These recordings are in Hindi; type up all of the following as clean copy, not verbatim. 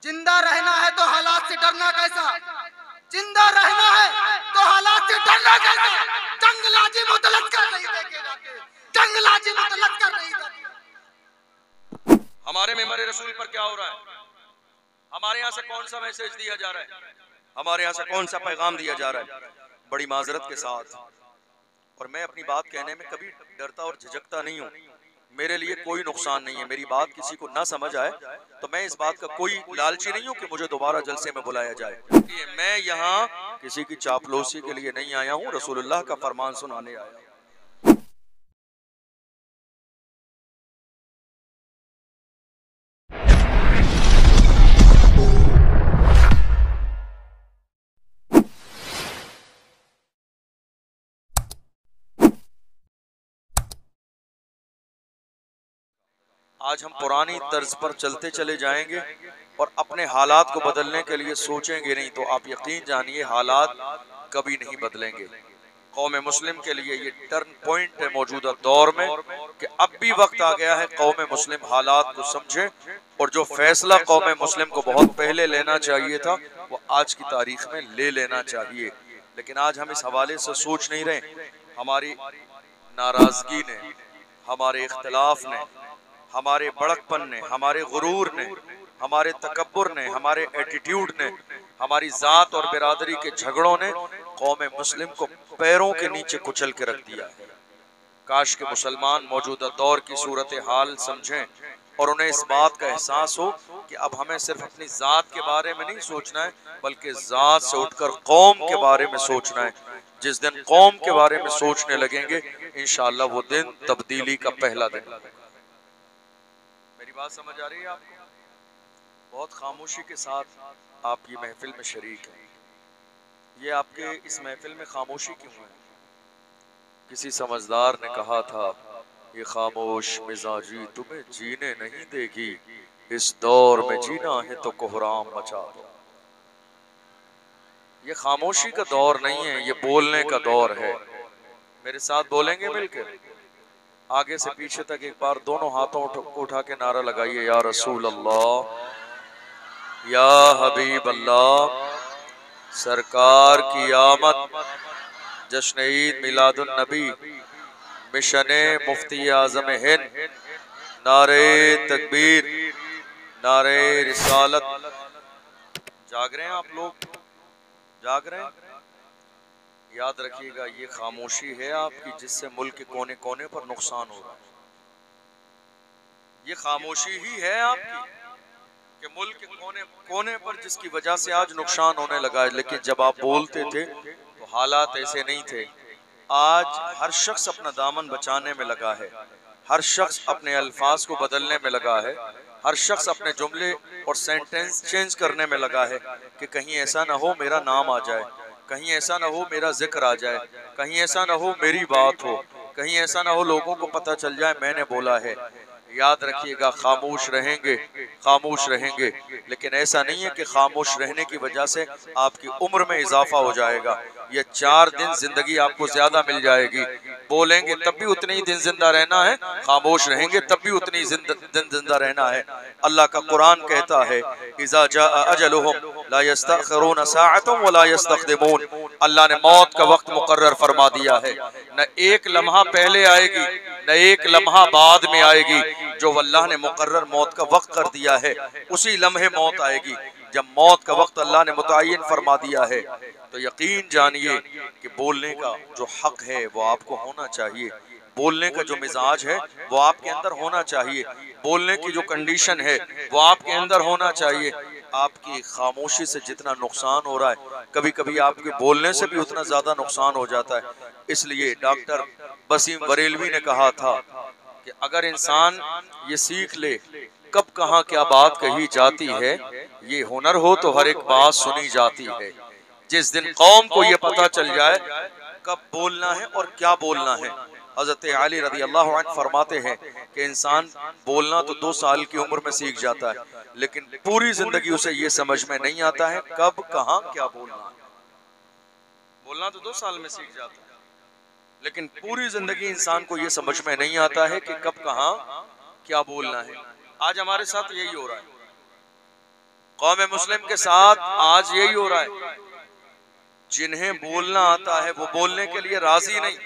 जिंदा रहना है तो हालात से डरना कैसा, जिंदा रहना है तो हालात से डरना कैसा। जंगलाजी मुतलक कर नहीं देखे जाते, जंगलाजी मुतलक कर नहीं देते। हमारे मेंबर रसूल पर क्या हो रहा है? हमारे यहाँ से कौन सा मैसेज दिया जा रहा है? हमारे यहाँ से कौन सा पैगाम दिया जा रहा है? बड़ी माजरत के साथ, और मैं अपनी बात कहने में कभी डरता और झिझकता नहीं हूँ। मेरे लिए कोई नुकसान नहीं है, मेरी बात किसी को ना समझ आए तो मैं इस बात का कोई लालची नहीं हूँ कि मुझे दोबारा जलसे में बुलाया जाए। मैं यहाँ किसी की चापलूसी के लिए नहीं आया हूँ, रसूलुल्लाह का फरमान सुनाने आया हूँ। आज हम पुरानी तर्ज पर चलते चले जाएंगे और अपने हालात को बदलने के लिए सोचेंगे नहीं, तो आप यकीन जानिए हालात कभी नहीं बदलेंगे। कौम मुस्लिम के लिए ये टर्न पॉइंट है मौजूदा दौर में कि अब भी वक्त आ गया है कौम मुस्लिम हालात को समझे, और जो फैसला कौम मुस्लिम को बहुत पहले लेना चाहिए था वो आज की तारीख में ले लेना चाहिए। लेकिन आज हम इस हवाले से सोच नहीं रहे। हमारी नाराजगी ने, हमारे इख्तिलाफ ने, हमारे बड़कपन ने, हमारे गुरूर ने, हमारे तकब्बुर ने, हमारे एटीट्यूड ने, हमारी जात और बिरादरी के झगड़ों ने कौम मुस्लिम को पैरों के नीचे कुचल के रख दिया है। काश के मुसलमान मौजूदा दौर की सूरत हाल समझें और उन्हें इस बात का एहसास हो कि अब हमें सिर्फ अपनी जात के बारे में नहीं सोचना है, बल्कि जात से उठकर कौम के बारे में सोचना है। जिस दिन कौम के बारे में सोचने लगेंगे इंशाअल्लाह वो दिन तब्दीली का पहला दिन होगा। मेरी बात समझ आ रही है आपको? बहुत खामोशी के साथ आप ये महफिल में शरीक हैं। ये आपके इस महफिल में खामोशी क्यों है? किसी समझदार ने कहा था, ये खामोश मिजाजी तुम्हें जीने नहीं देगी, इस दौर में जीना है तो कोहराम मचा दो। ये खामोशी का दौर नहीं है, ये बोलने का दौर है। मेरे साथ बोलेंगे मिलकर? आगे से पीछे तक एक बार दोनों हाथों को उठा के नारा लगाइए, या रसूल अल्लाह, या हबीब अल्लाह। सरकार की आमद, जश्न ईद मिलादुन नबी, मिशन मुफ्ती आजम हिंद, नारे तकबीर, नारे रिसालत। जाग रहे हैं आप लोग? जाग रहे हैं? याद रखिएगा, ये खामोशी है आपकी जिससे मुल्क के कोने कोने पर नुकसान हो रहा है। ये खामोशी ही है आपकी कि मुल्क के कोने कोने पर जिसकी वजह से आज नुकसान होने लगा है। लेकिन जब आप बोलते थे तो हालात ऐसे नहीं थे। आज हर शख्स अपना दामन बचाने में लगा है, हर शख्स अपने अल्फाज को बदलने में लगा है, हर शख्स अपने जुमले और सेंटेंस चेंज करने में लगा है कि कहीं ऐसा ना हो मेरा नाम आ जाए, कहीं ऐसा ना हो मेरा जिक्र आ जाए, कहीं ऐसा ना हो मेरी बात हो, कहीं ऐसा ना हो लोगों को पता चल जाए मैंने बोला है। याद रखिएगा, खामोश रहेंगे, खामोश रहेंगे, लेकिन ऐसा नहीं है कि खामोश रहने की वजह से आपकी उम्र में इजाफा हो जाएगा। ये 4 दिन जिंदगी आपको ज्यादा मिल जाएगी। बोलेंगे तब भी उतने ही दिन जिंदा रहना है, खामोश रहेंगे तब भी उतनी दिन जिंदा रहना है। अल्लाह का कुरान कहता है, इज़ा जाअ अजलुहुम ला यस्तअखिरून साअतन व ला यस्तक़दिमून। अल्लाह ने मौत का वक्त मुकर्रर फरमा दिया है, न एक लम्हा पहले आएगी न एक लम्हा बाद में आएगी। जो अल्लाह ने मुकर्रर मौत का वक्त कर दिया है उसी लम्हे मौत आएगी। जब मौत का वक्त अल्लाह ने मुतय्यन फरमा दिया है तो यकीन जानिए कि बोलने का जो हक है वो आपको होना चाहिए, बोलने का जो मिजाज है वो आपके अंदर होना चाहिए, बोलने की जो कंडीशन है वो आपके अंदर होना चाहिए। आपकी खामोशी से जितना नुकसान हो रहा है, कभी कभी आपके बोलने से भी उतना ज्यादा नुकसान हो जाता है। इसलिए डॉक्टर वसीम बरेलवी ने कहा था कि अगर इंसान ये सीख ले कब कहाँ क्या बात कही जाती है, ये हुनर हो तो हर एक बात सुनी जाती है। जिस दिन कौम को ये पता चल जाए कब बोलना है और क्या बोलना है। हजरत अली रज़ी अल्लाह अन्हु फरमाते हैं कि इंसान बोलना तो 2 साल की उम्र में सीख जाता है, लेकिन पूरी जिंदगी उसे ये समझ में नहीं आता है कब कहाँ क्या बोलना है। बोलना तो 2 साल में सीख जाता है, लेकिन पूरी जिंदगी इंसान को ये समझ में नहीं आता है कि कब कहाँ क्या बोलना है। आज हमारे साथ यही हो रहा है। कौम मुस्लिम के साथ आज यही हो रहा है, जिन्हें बोलना आता है वो बोलने के लिए राजी नहीं,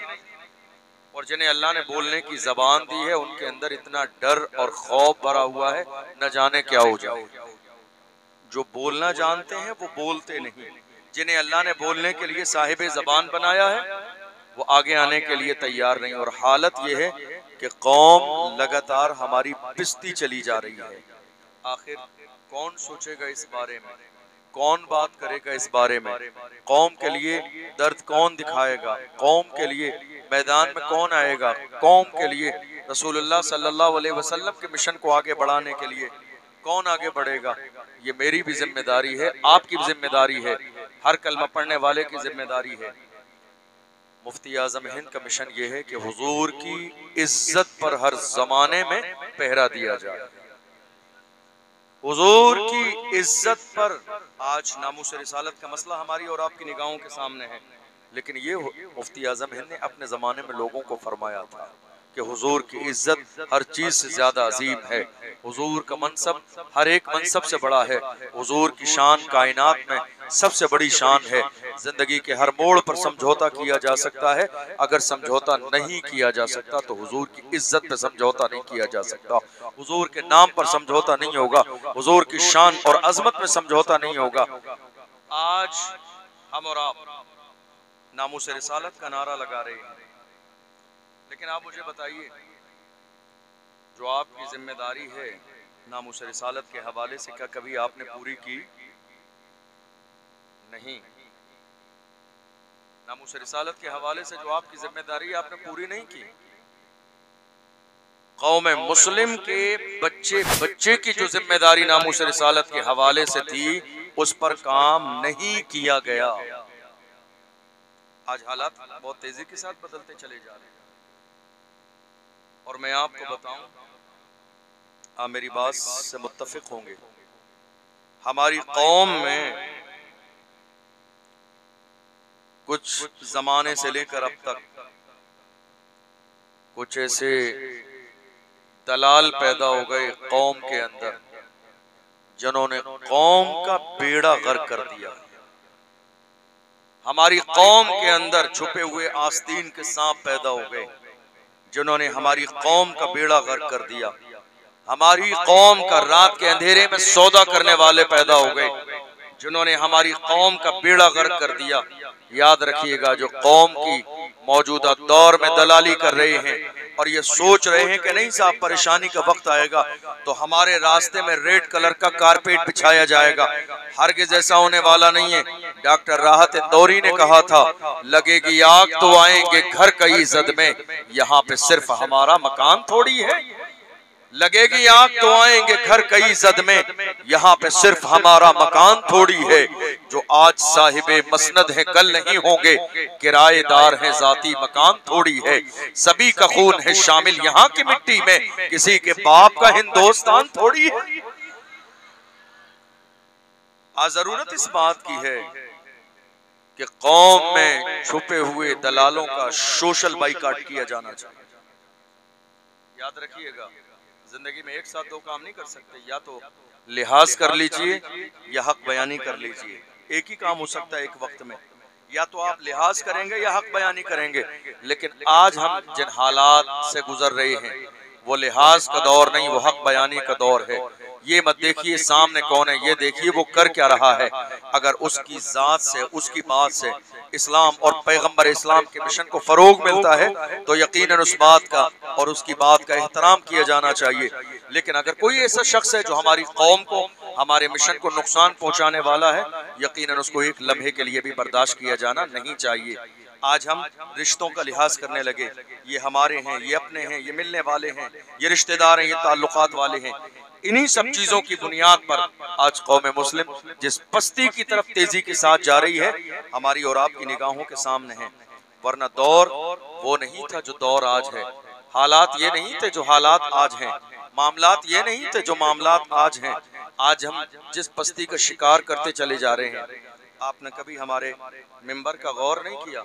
और जिन्हें अल्लाह ने बोलने की जबान दी है उनके अंदर इतना डर और खौफ भरा हुआ है न जाने क्या हो जाए। जो बोलना जानते हैं वो बोलते नहीं, जिन्हें अल्लाह ने बोलने के लिए साहिब जबान बनाया है वो आगे आने के लिए तैयार नहीं। और हालत ये है कि कौम लगातार हमारी पिसती चली जा रही है। आखिर कौन सोचेगा इस बारे में, कौन बात करेगा इस बारे में, कौम के लिए दर्द कौन दिखाएगा, कौम के लिए मैदान में कौन आएगा, कौम के लिए रसूलुल्लाह सल्लल्लाहु अलैहि वसल्लम के मिशन को आगे बढ़ाने के लिए कौन आगे बढ़ेगा। ये मेरी भी जिम्मेदारी है, आपकी भी जिम्मेदारी है, हर कलमा पढ़ने वाले की जिम्मेदारी है। मुफ्ती आजम हिंद का मिशन ये है कि हुजूर की इज्जत पर हर जमाने में पहरा दिया जाए। हुजूर की इज्जत पर आज नामूस रिसालत का मसला हमारी और आपकी निगाहों के सामने है, लेकिन ये मुफ्ती आजम हिंद ने अपने जमाने में लोगों को फरमाया था कि हुजूर की इज्जत हर चीज से ज्यादा अजीम है, हुजूर का मनसब हर एक मनसब से बड़ा है, हुजूर की शान कायनात में सबसे बड़ी शान है। जिंदगी के हर मोड़ पर समझौता किया जा सकता है, अगर समझौता नहीं किया जा सकता तो हुजूर की इज्जत पे समझौता नहीं किया जा सकता, हुजूर के नाम पर समझौता नहीं होगा, हुजूर की शान और अजमत में समझौता नहीं होगा। आज हम और आप नामूस रिसालत का नारा लगा रहे हैं, लेकिन आप मुझे बताइए जो आपकी जिम्मेदारी है नामूस रिसालत के हवाले से क्या कभी आपने पूरी की? नहीं। नामूस रिसालत के हवाले से जो आपकी जिम्मेदारी है आपने पूरी नहीं की। कौम मुस्लिम के बच्चे बच्चे की जो जिम्मेदारी नामूस रिसालत के हवाले से थी उस पर काम नहीं किया गया। आज हालात बहुत तेजी के साथ बदलते चले जा रहे हैं, और मैं आपको बताऊं, आप मेरी बात से मुत्तफिक होंगे, हमारी कौम में कुछ जमाने से लेकर अब तक कुछ ऐसे दलाल पैदा हो गए कौम के अंदर जिन्होंने कौम का बेड़ा गर्क कर दिया। हमारी कौम के अंदर छुपे हुए आस्तीन के सांप पैदा हो गए जिन्होंने हमारी कौम का बेड़ा गर्क कर दिया। हमारी कौम का रात के अंधेरे में सौदा करने वाले पैदा हो गए जिन्होंने हमारी कौम का बेड़ा गर्क कर दिया। याद रखिएगा, जो कौम की मौजूदा दौर में दलाली कर रहे हैं और ये सोच रहे हैं कि नहीं साहब परेशानी का वक्त आएगा तो हमारे रास्ते में रेड कलर का कारपेट बिछाया जाएगा, हरगिज़ ऐसा होने वाला नहीं है। डॉक्टर राहत इंदौरी ने कहा था, लगेगी आग तो आएंगे घर कई जद में, यहाँ पे सिर्फ हमारा मकान थोड़ी है। लगेगी आग तो आएंगे घर कई जद में, यहाँ पे सिर्फ हमारा मकान थोड़ी है। जो आज साहिबे मसनद है कल नहीं होंगे, किराएदार है जाती मकान थोड़ी है। सभी का खून है शामिल यहाँ की मिट्टी में, किसी के बाप का हिंदुस्तान थोड़ी है। आज जरूरत इस बात की है कि कौम में छुपे हुए दलालों का सोशल बाइकाट किया जाना चाहिए। याद रखिएगा, जिंदगी में एक साथ दो काम नहीं कर सकते, या तो लिहाज कर लीजिए या हक बयानी कर लीजिए। एक ही काम हो सकता है एक वक्त में, या तो आप लिहाज करेंगे या हक बयानी करेंगे। लेकिन आज हम जिन हालात से गुजर रहे हैं वो लिहाज का दौर नहीं, वो हक बयानी का दौर है। ये मत देखिए सामने कौन है, ये देखिए वो कर क्या रहा है। अगर उसकी जात से, उसकी बात से इस्लाम और पैगंबर इस्लाम के मिशन को फरोग मिलता है तो यकीनन उस बात का और उसकी बात का एहतराम किया जाना चाहिए। लेकिन अगर कोई ऐसा शख्स है जो हमारी कौम को, हमारे मिशन को नुकसान पहुंचाने वाला है, यकीनन उसको एक लम्हे के लिए भी बर्दाश्त किया जाना नहीं चाहिए। आज हम रिश्तों का लिहाज करने लगे, ये हमारे हैं, ये अपने हैं, ये मिलने वाले हैं, ये रिश्तेदार हैं, ये ताल्लुकात वाले हैं। इन्हीं सब चीजों की बुनियाद पर आज कौम मुस्लिम जिस पस्ती की तरफ तेजी के साथ जा रही है, हमारी और आपकी निगाहों के सामने है। वरना दौर वो नहीं था जो दौर आज है, हालात ये नहीं थे जो हालात आज हैं, मामलात ये नहीं थे जो मामलात आज हैं। आज हम जिस पस्ती का शिकार करते चले जा रहे हैं, आपने कभी हमारे मिंबर का गौर नहीं किया?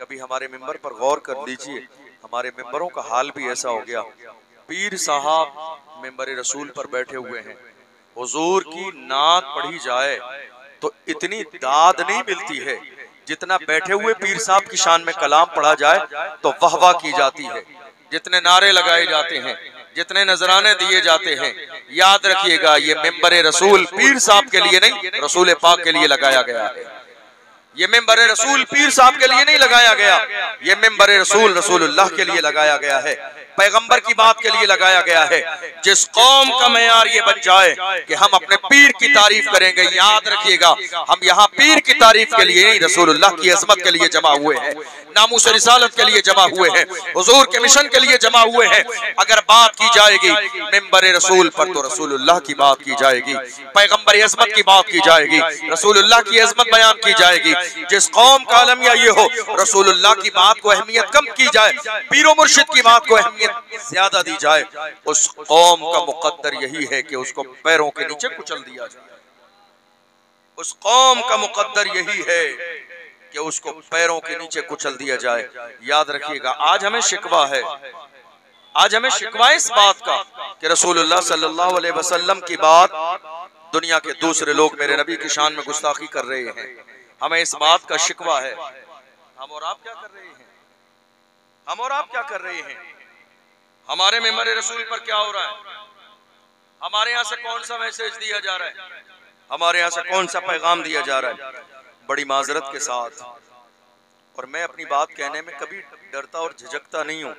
कभी हमारे मिंबर पर गौर कर लीजिए, हमारे मिंबरों का हाल भी ऐसा हो गया। पीर साहब मिंबर रसूल पर बैठे हुए हैं, हुजूर की नात पढ़ी जाए तो इतनी दाद नहीं मिलती है जितना बैठे हुए पीर साहब की शान में कलाम पढ़ा जाए तो वाह की जाती है, जितने नारे लगाए जाते हैं, जितने नजराने दिए जाते हैं। याद रखिएगा, ये मिंबर रसूल पीर साहब के लिए नहीं, रसूल पाक के लिए लगाया गया है। ये मिंबर रसूल पीर साहब के लिए नहीं लगाया गया, ये मिंबर रसूल रसूलुल्लाह के लिए लगाया गया है, पैगंबर की बात के लिए लगाया गया है। जिस कौम का मयार ये बन जाए कि हम अपने पीर की तारीफ करेंगे, याद रखिएगा हम यहाँ पीर की तारीफ के लिए नहीं, रसूलुल्लाह की अजमत के लिए जमा हुए हैं, नामूस रिसालत के लिए जमा हुए हैं, हुजूर के मिशन के लिए जमा हुए हैं। अगर बात की जाएगी मिंबर रसूल पर तो रसूलुल्लाह की बात की जाएगी, पैगंबर अजमत की बात की जाएगी, रसूलुल्लाह की अजमत बयान की जाएगी। जिस कौम का अलमिया ये हो रसूलुल्लाह की बात को अहमियत कम की जाए, पीरो मुर्शिद की बात को अहमियत ज्यादा दी जाए, उस कौम का मुकद्दर यही है कि उसको पैरों के नीचे कुचल दिया जाए। उस कौम का मुकद्दर यही है कि उसको पैरों के नीचे कुचल दिया जाए। याद रखिएगा, आज हमें शिकवा है, आज हमें शिकवा इस बात का कि रसूलुल्लाह सल्लल्लाहु अलैहि वसल्लम की बात दुनिया के दूसरे लोग मेरे नबी की शान में गुस्ताखी कर रहे हैं। हमें इस बात का शिकवा है। हम और आप क्या कर रहे हैं? हम और आप क्या कर रहे हैं? हमारे मिंबर रसूल पर क्या हो रहा है? हमारे यहाँ से कौन सा मैसेज दिया जा रहा है? हमारे यहाँ से कौन सा पैगाम दिया जा रहा है? बड़ी माजरत के साथ, और मैं अपनी बात कहने में कभी डरता और झिझकता नहीं हूँ।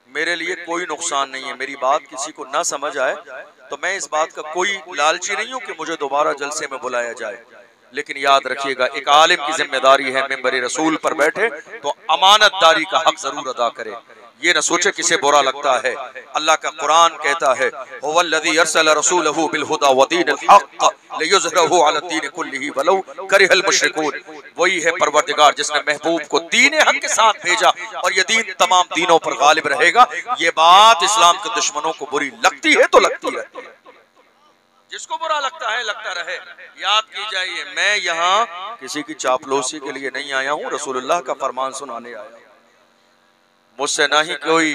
मेरे लिए कोई नुकसान नहीं है, मेरी बात किसी को ना समझ आए तो मैं इस बात का कोई लालची नहीं हूँ कि मुझे दोबारा जलसे में बुलाया जाए। लेकिन याद रखिएगा, एक आलिम की जिम्मेदारी है मिंबर रसूल पर बैठे तो अमानतदारी का हक जरूर अदा करे। ये न सोचे किसे बुरा लगता है। अल्लाह का कुरान कहता है, हुवल्लज़ी अरसल रसूलहु बिल हुदा व दीनिल हक़ लियुज़हिरहु अला दीन कुल्लिही वलौ करिहल मुशरिकून। वही है परवरदिगार जिसने महबूब को दीन हक के साथ भेजा और ये दीन तमाम दीनों पर गालिब रहेगा। ये बात इस्लाम के दुश्मनों को बुरी लगती है तो लगती है, जिसको बुरा लगता है लगता रहे। याद की जाइए, मैं यहाँ किसी की चापलूसी के लिए नहीं आया हूँ, रसूलुल्लाह का फरमान सुनाने आया हूँ। मुझसे ना ही कोई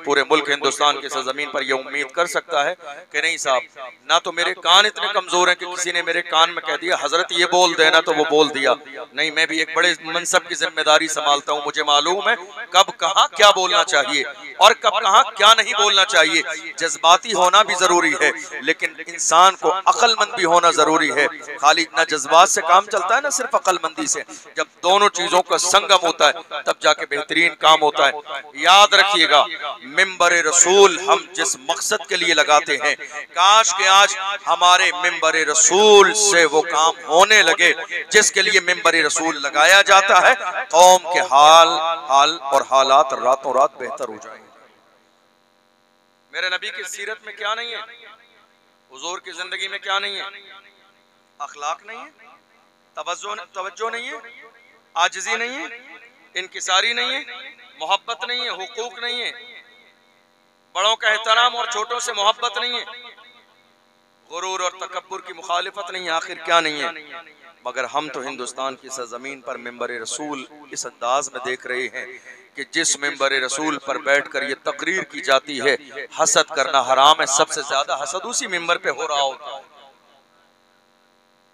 पूरे मुल्क हिंदुस्तान की सरजमीन पर यह उम्मीद कर सकता है कि नहीं साहब, ना तो मेरे कान इतने कमजोर हैं कि किसी ने मेरे कान में कह दिया हजरत ये बोल देना तो वो बोल दिया। नहीं, मैं भी एक बड़े मनसब की जिम्मेदारी संभालता हूँ। मुझे मालूम है कब कहाँ क्या बोलना चाहिए और कब कहाँ क्या नहीं बोलना चाहिए। जज्बाती होना भी जरूरी है, लेकिन इंसान को अक्लमंद भी होना जरूरी है। खाली न जज्बात से काम चलता है न सिर्फ अक्लमंदी से। जब दोनों चीजों का संगम होता है तब जाके बेहतरीन काम होता है। याद रखिएगा, मिंबर रसूल हम जिस मकसद के लिए लगाते हैं, काश के आज हमारे मिंबर रसूल से वो काम होने लगे जिसके लिए मिंबर रसूल लगाया जाता है। कौम के हाल और हालात रातों रात बेहतर हो जाएंगे। मेरे नबी की सीरत में क्या नहीं है? हुजूर की जिंदगी में क्या नहीं है? अखलाक नहीं है, तवज्जो नहीं है, आजिज़ी नहीं है, इनकिसारी नहीं है, मोहब्बत नहीं है, हुकूक नहीं है, बड़ों का एहतराम और छोटों से मोहब्बत नहीं है, गुरूर और तकब्बुर की मुखालिफत नहीं है। आखिर क्या नहीं है? मगर हम तो हिंदुस्तान की सरजमीन पर मिंबर रसूल इस अंदाज में देख रहे हैं कि जिस मिंबर रसूल पर बैठकर ये तकरीर की जाती है हसद करना हराम है, सबसे ज्यादा हसद उसी मिंबर पे हो रहा होता है।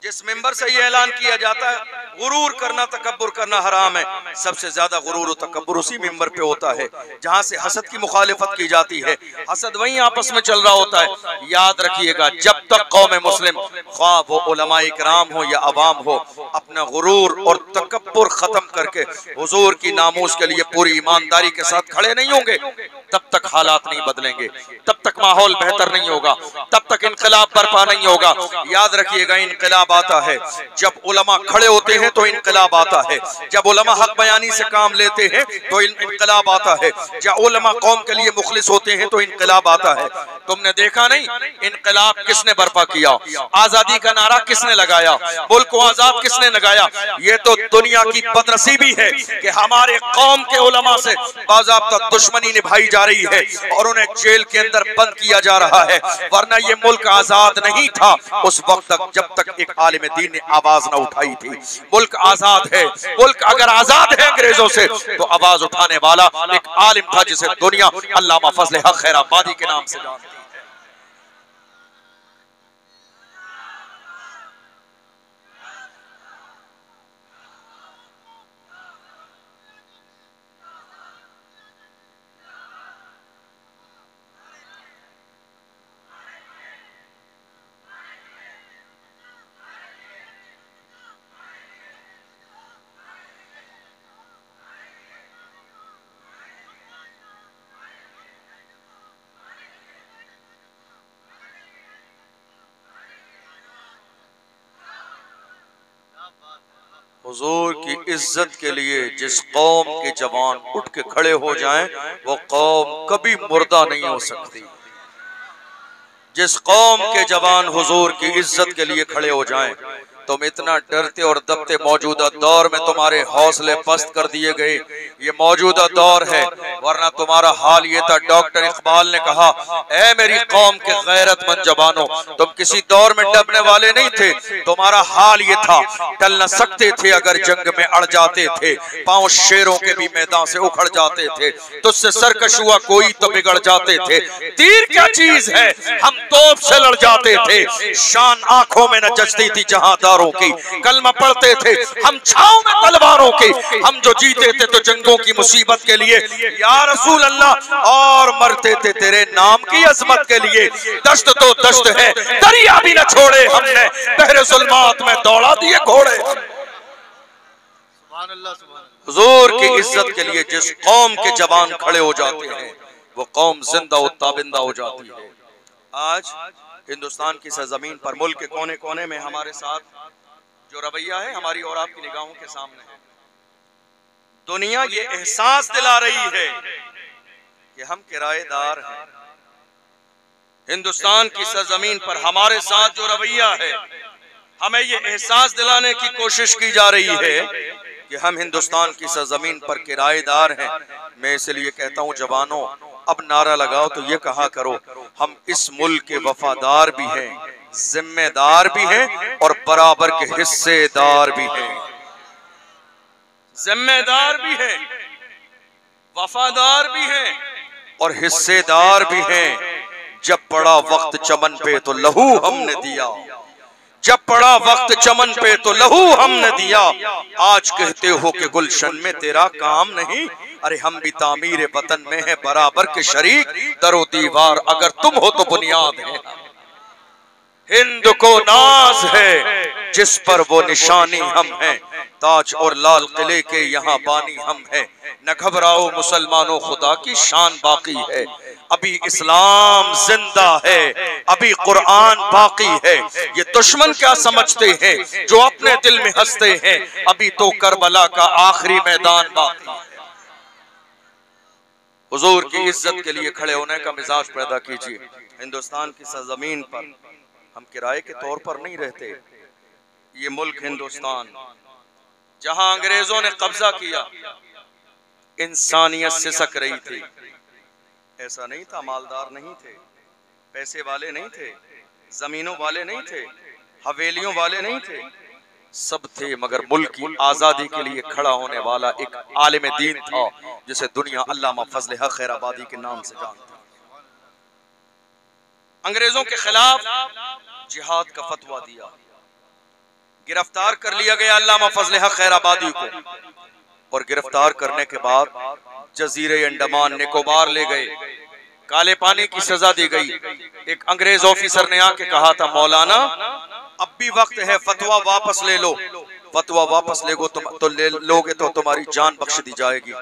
जिस मिंबर से ये ऐलान किया जाता है गुरूर करना तकब्बुर करना हराम है, सबसे ज्यादा गुरूर और तकब्बुर उसी मिंबर पे होता है जहां से हसद की मुखालिफत की जाती है। हसद वहीं आपस में चल रहा होता है। याद रखिएगा, जब तक कौम मुस्लिम ख्वाह वो उलमाए किराम हो या अवाम हो अपना गुरूर और तकब्बुर खत्म करके हुजूर की नामूस के लिए पूरी ईमानदारी के साथ खड़े नहीं होंगे, तब तक हालात नहीं बदलेंगे, तब तक माहौल बेहतर नहीं होगा, तब तक इनकलाब बर्पा नहीं होगा। याद रखिएगा, इनकलाब आता है जब उलमा खड़े होते हैं तो इनकलाब आता है, जब उलमा हक बयानी से काम लेते हैं तो इनकलाब आता है, जब उलमा कौम के लिए मुखलिस होते हैं तो इनकलाब आता है। तुमने देखा नहीं इनकलाब किसने बर्पा किया? आजादी का नारा किसने लगाया? मुल्क को आजाद किसने लगाया? ये तो दुनिया की बदनसीबी है कि हमारे कौम के उलमा से बाज़ाब्ता दुश्मनी निभाई जा रही है और उन्हें जेल के अंदर बंद किया जा रहा है। वरना ये मुल्क आजाद नहीं था उस वक्त तक जब तक एक आलिम दीन ने आवाज न उठाई थी। मुल्क आजाद है। मुल्क अगर आजाद है अंग्रेजों से तो आवाज उठाने वाला एक आलिम था जिसे दुनिया अल्लामा फजल हक खैराबादी के नाम से जानती है। हुजूर की इज्जत के लिए जिस कौम के जवान उठ के खड़े हो जाएं वो कौम कभी मुर्दा नहीं हो सकती। जिस कौम के जवान हुजूर की इज्जत के लिए खड़े हो जाएं, तुम इतना डरते और दबते मौजूदा दौर में तुम्हारे हौसले पस्त कर दिए गए। ये मौजूदा दौर है, वरना तुम्हारा हाल ये था। डॉक्टर इकबाल ने कहा, ऐ मेरी कौम के गैरतमंद जवानों, तुम किसी दौर में डरने वाले नहीं थे। तुम्हारा हाल ये था, टल न सकते थे अगर जंग में अड़ जाते थे। पांव शेरों के भी मैदान से उखड़ जाते थे। तुझसे सरकश हुआ कोई तो बिगड़ जाते थे। तीर क्या चीज है, हम तोप से लड़ जाते थे। शान आंखों में न जचती थी जहांदारों की, कलमा पढ़ते थे हम छांव में तलवारों के। हम जो जीते थे तो जंगों की मुसीबत के लिए या रसूल अल्लाह, और मरते थे तेरे नाम की अजमत के लिए। दश्त तो दश्त है, दरिया भी न छोड़े हमने, बहरे जुल्मात में दौड़ा दिए घोड़े। हुजूर की इज्जत के लिए जिस कौम के जवान खड़े हो जाते हैं वो कौम जिंदा व ताबिंदा हो जाती है। आज हिंदुस्तान की सरजमीन पर मुल्क के कोने कोने में हमारे साथ जो रवैया है हमारी और आपकी निगाहों के सामने है। दुनिया ये एहसास दिला रही है कि हम किराएदार हैं। हिंदुस्तान की सरजमीन पर हमारे साथ जो रवैया है, हमें ये एहसास दिलाने की कोशिश की जा रही है कि हम हिंदुस्तान की सरजमीन पर किराएदार हैं। मैं इसलिए कहता हूं जवानों, अब नारा लगाओ तो ये कहा करो, हम इस मुल्क के वफादार भी हैं, जिम्मेदार भी हैं और बराबर के हिस्सेदार भी हैं। जिम्मेदार भी हैं, वफादार भी हैं और हिस्सेदार भी हैं। जब पड़ा वक्त चमन पे तो लहू हमने दिया, जब पड़ा वक्त चमन पे तो लहू हमने दिया। आज कहते हो कि गुलशन में तेरा काम नहीं, अरे हम भी तामीर वतन में है बराबर के शरीक। दरो दीवार अगर तुम हो तो बुनियाद है। हिंद को नाज है जिस पर वो निशानी हम हैं, ताज और लाल किले के यहाँ बानी हम हैं। न घबराओ मुसलमानों, खुदा की शान बाकी है। अभी इस्लाम जिंदा है, अभी कुरान बाकी है। ये दुश्मन क्या समझते हैं जो अपने दिल में हंसते हैं, अभी तो करबला का आखिरी मैदान बाकी है। हुजूर की इज्जत के लिए खड़े होने का मिजाज पैदा कीजिए। हिंदुस्तान की सरजमीन पर हम किराए के तौर पर नहीं रहते। ये मुल्क हिंदुस्तान, जहां अंग्रेजों ने कब्जा किया, इंसानियत सिसक रही थी। ऐसा नहीं था, मालदार नहीं थे, पैसे वाले नहीं थे, जमीनों वाले नहीं थे, हवेलियों वाले नहीं थे, सब थे, मगर मुल्क की आजादी के लिए खड़ा होने वाला एक आलिम दीन था जिसे दुनिया अल्लामा फजल हक खैराबादी के नाम से जानती। अंग्रेजों के खिलाफ जिहाद का फतवा दिया, गिरफ्तार कर लिया गया अल्लामा फजल हक खैराबादी को, और गिरफ्तार करने के बाद जजीरे अंडमान निकोबार ले गए, काले पानी की सजा दी गई। एक अंग्रेज ऑफिसर ने आके कहा था, मौलाना अब भी वक्त है, फतवा वापस ले लो। फतवा वापस लोगे तो तुम्हारी जान बख्श दी जाएगी।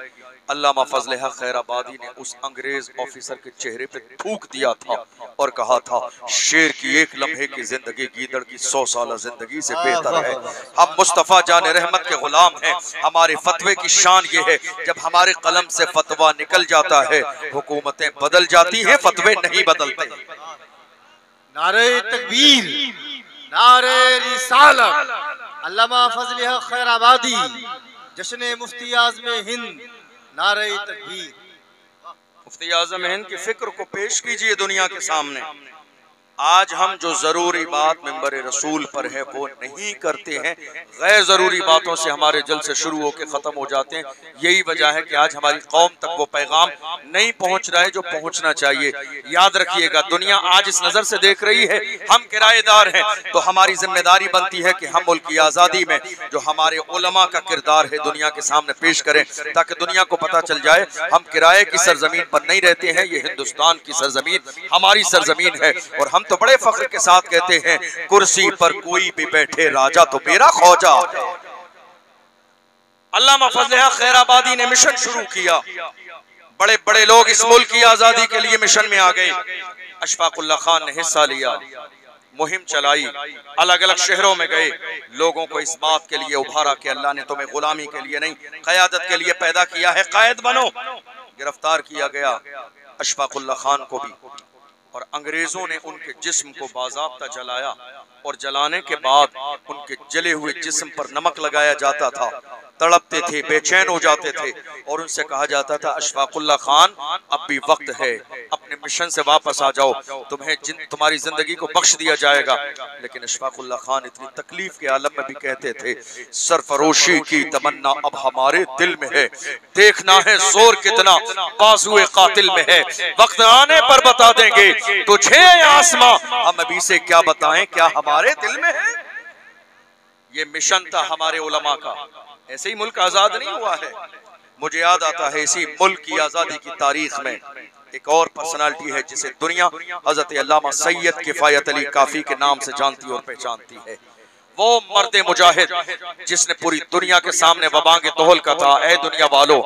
अल्लामा फजल हक खैराबादी ने उस अंग्रेज ऑफिसर के चेहरे पे थूक दिया था और कहा था, शेर की एक लम्हे की जिंदगी गीदड़ की 100 साल जिंदगी से बेहतर है। हम मुस्तफ़ा जान रहमत के गुलाम हैं। हमारे फतवे की शान ये है, जब हमारे कलम से फतवा निकल जाता है, हुकूमतें बदल जाती हैं, फतवे नहीं बदलते। नारे तकबीर, नारे रिसालत। अल्लामा फजल हक खैराबादी, जश्न मुफ्ती आज़म हिंद, नारे तकबीर। मुफ्ती आज़म हिंद की फिक्र को पेश कीजिए दुनिया के सामने। आज हम जो जरूरी बात मिंबर रसूल पर है वो नहीं करते हैं, गैर जरूरी बातों से हमारे जलसे शुरू होकर खत्म हो जाते हैं। यही वजह है कि आज हमारी कौम तक वो पैगाम नहीं पहुंच रहा है जो पहुंचना चाहिए। याद रखिएगा, दुनिया आज इस नजर से देख रही है, हम किराएदार हैं, तो हमारी जिम्मेदारी बनती है कि हम मुल्क की आज़ादी में जो हमारे उलमा का किरदार है दुनिया के सामने पेश करें, ताकि दुनिया को पता चल जाए हम किराए की सरजमीन पर नहीं रहते हैं। ये हिंदुस्तान की सरजमीन हमारी सरजमीन है, और हम तो बड़े फख्र के साथ कहते हैं, कुर्सी पर कोई भी बैठे राजा तो मेरा खौजा है। अल्लामा फजल हक खैराबादी ने मिशन शुरू किया, बड़े बड़े लोग इस मुल्क की आजादी के लिए मिशन में आ गए। अशफाकुल्लाह खान ने हिस्सा लिया, मुहिम चलाई, अलग अलग शहरों में गए, लोगों को इस बात के लिए उभारा कि अल्लाह ने तुम्हें गुलामी के लिए नहीं क़यादत के लिए पैदा किया है, कायद बनो। गिरफ्तार किया गया अशफाकुल्लाह खान को भी, और अंग्रेजों ने उनके जिस्म को बाज़ाब्ता जलाया, और जलाने के बाद उनके जले हुए जिस्म पर नमक लगाया जाता था। तड़पते थे, बेचैन हो जाते थे, और उनसे कहा जाता था अशफाकुल्लाह खान अब भी वक्त है, अपने मिशन से वापस आ जाओ, तुम्हारी जिंदगी को बख्श दिया जाएगा। लेकिन अशफाकुल्लाह खान इतनी तकलीफ के आलम में भी कहते थे सरफरोशी की तमन्ना अब हमारे दिल में है, देखना है जोर कितना बाजुए कातिल में है, वक्त आने पर बता देंगे तुझे आसमां, हम अभी से क्या बताएं क्या हमारे दिल में है। ये मिशन था हमारे उलमा का। ऐसे ही मुल्क आजाद नहीं हुआ है। मुझे याद आता है इसी मुल्क की आजादी की तारीख में एक और पर्सनालिटी है जिसे दुनिया हजरत अल्लामा सैयद किफायत अली काफी के नाम से जानती और पहचानती है। वो मर्द मुजाहिद जिसने पूरी दुनिया के सामने वबांगे तोहल का था, ए दुनिया वालों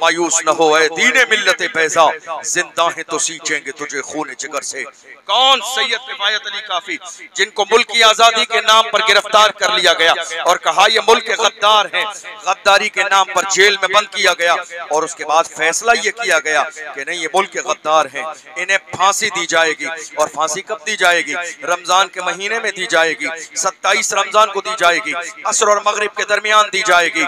मायूस न हो, ए दीने मिल्लत पैसा, जिंदा है तो सींचेंगे तुझे खून जिगर से। कौन? सैयद किफायत अली काफी, जिनको मुल्क की आजादी के नाम पर गिरफ्तार कर लिया गया और कहा ये मुल्क के गद्दार हैं, गद्दारी के नाम पर जेल में बंद किया गया, और उसके बाद फैसला ये किया गया कि नहीं ये मुल्क के गद्दार हैं, इन्हें फांसी दी जाएगी। और फांसी कब दी जाएगी? रमजान के महीने में दी जाएगी, 27 रमजान को दी जाएगी, असर और मगरिब के दरमियान दी जाएगी।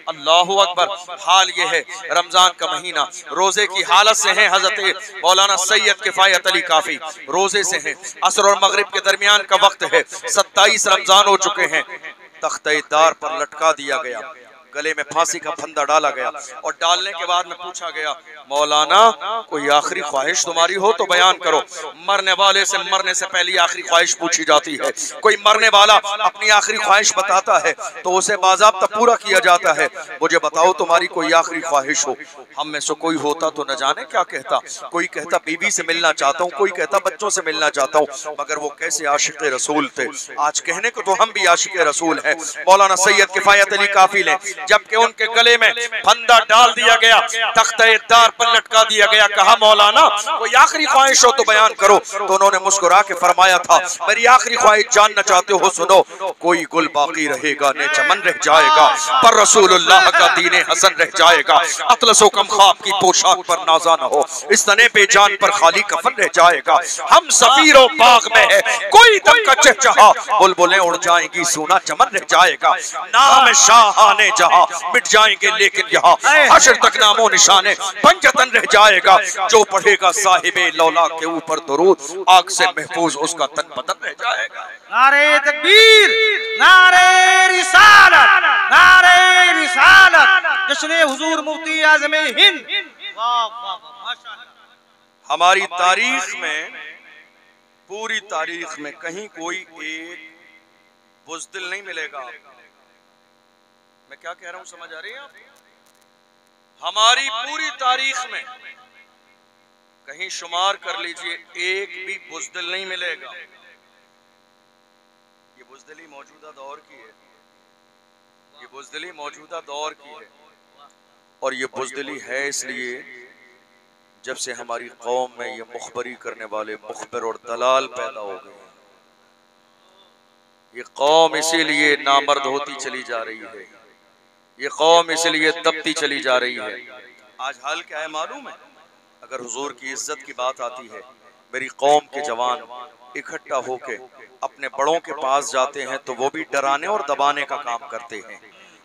अल्लाहु अकबर। हाल ये है रमजान का महीना, रोजे की हालत से है हजरत मौलाना सैयद किफायत अली काफी, रोजे से हैं, असर और मगरिब के दरमियान का वक्त है, 27 रमजान हो चुके हैं, तख्ते-ए-दार पर लटका दिया गया, गले में फांसी का फंदा डाला गया, और डालने के बाद में पूछा गया मौलाना कोई आखिरी ख्वाहिश तुम्हारी हो तो बयान करो। मरने वाले से मरने से पहले आखिरी ख्वाहिश पूछी जाती है। कोई मरने वाला अपनी आखिरी ख्वाहिश बताता है तो उसे बाज़ाब्ता पूरा किया जाता है। मुझे बताओ तुम्हारी कोई आखिरी ख्वाहिश हो। हम में से कोई होता तो न जाने क्या कहता, कोई कहता बीवी से मिलना चाहता हूँ, कोई कहता बच्चों से मिलना चाहता हूँ, मगर वो कैसे आशिक रसूल थे। आज कहने को तो हम भी आशिक रसूल हैं। मौलाना सैयद किफायत अली काफी ने जबकि उनके गले में फंदा डाल दिया गया, तख्ते-ए-दार पर लटका दिया गया, कहा मौलाना कोई आखिरी ख्वाहिश हो तो बयान करो। तो उन्होंने मुस्कुरा के फरमाया था मेरी आखिरी ख्वाहिश जानना चाहते हो सुनो, कोई गुल बाकी रहेगा ने चमन रह जाएगा, पर रसूलुल्लाह का दीने हसन रह जाएगा। अतलसो कम ख्वाब की पोशाक पर नाजा न हो, इस तने पे जान पर खाली कफन रह जाएगा। हम सफीरों बाग में है कोई दम का चहचहा, बुलबुलें उड़ जाएंगी सूना चमन रह जाएगा। नाम शाहाने जहां मिट जाएंगे लेकिन यहाँ हशर तक नामो निशाने पंजतन रह जाएगा। जो पढ़ेगा साहिबे लौला के ऊपर दुरूद, आग से महफूज उसका तन बदन रह जाएगा। नारे तकबीर, नारे रिसालत, नारे रिसालत, जश्न हुजूर मुफ्ती आज़म हिंद। वाह वाह माशाअल्लाह। हमारी तारीख में, पूरी तारीख में कहीं कोई एक बुज़दिल नहीं मिलेगा। मैं क्या कह रहा हूं समझ आ रही है आप? हमारी पूरी तारीख में कहीं शुमार कर लीजिए एक भी बुज़दिल नहीं मिलेगा। ये बुज़दिली मौजूदा दौर की है, ये बुज़दिली मौजूदा दौर की है, और ये बुज़दिली है इसलिए जब से हमारी कौम में ये मुखबरी करने वाले मुखबिर और दलाल पैदा हो गए। ये कौम इसीलिए नामर्द होती चली जा रही है, ये कौम इसलिए दबती चली जा रही है। आज हाल क्या है मालूम है? अगर हुजूर की इज्जत की बात आती है, मेरी कौम के जवान इकट्ठा होके अपने बड़ों के पास जाते हैं तो वो भी डराने और दबाने का काम करते हैं।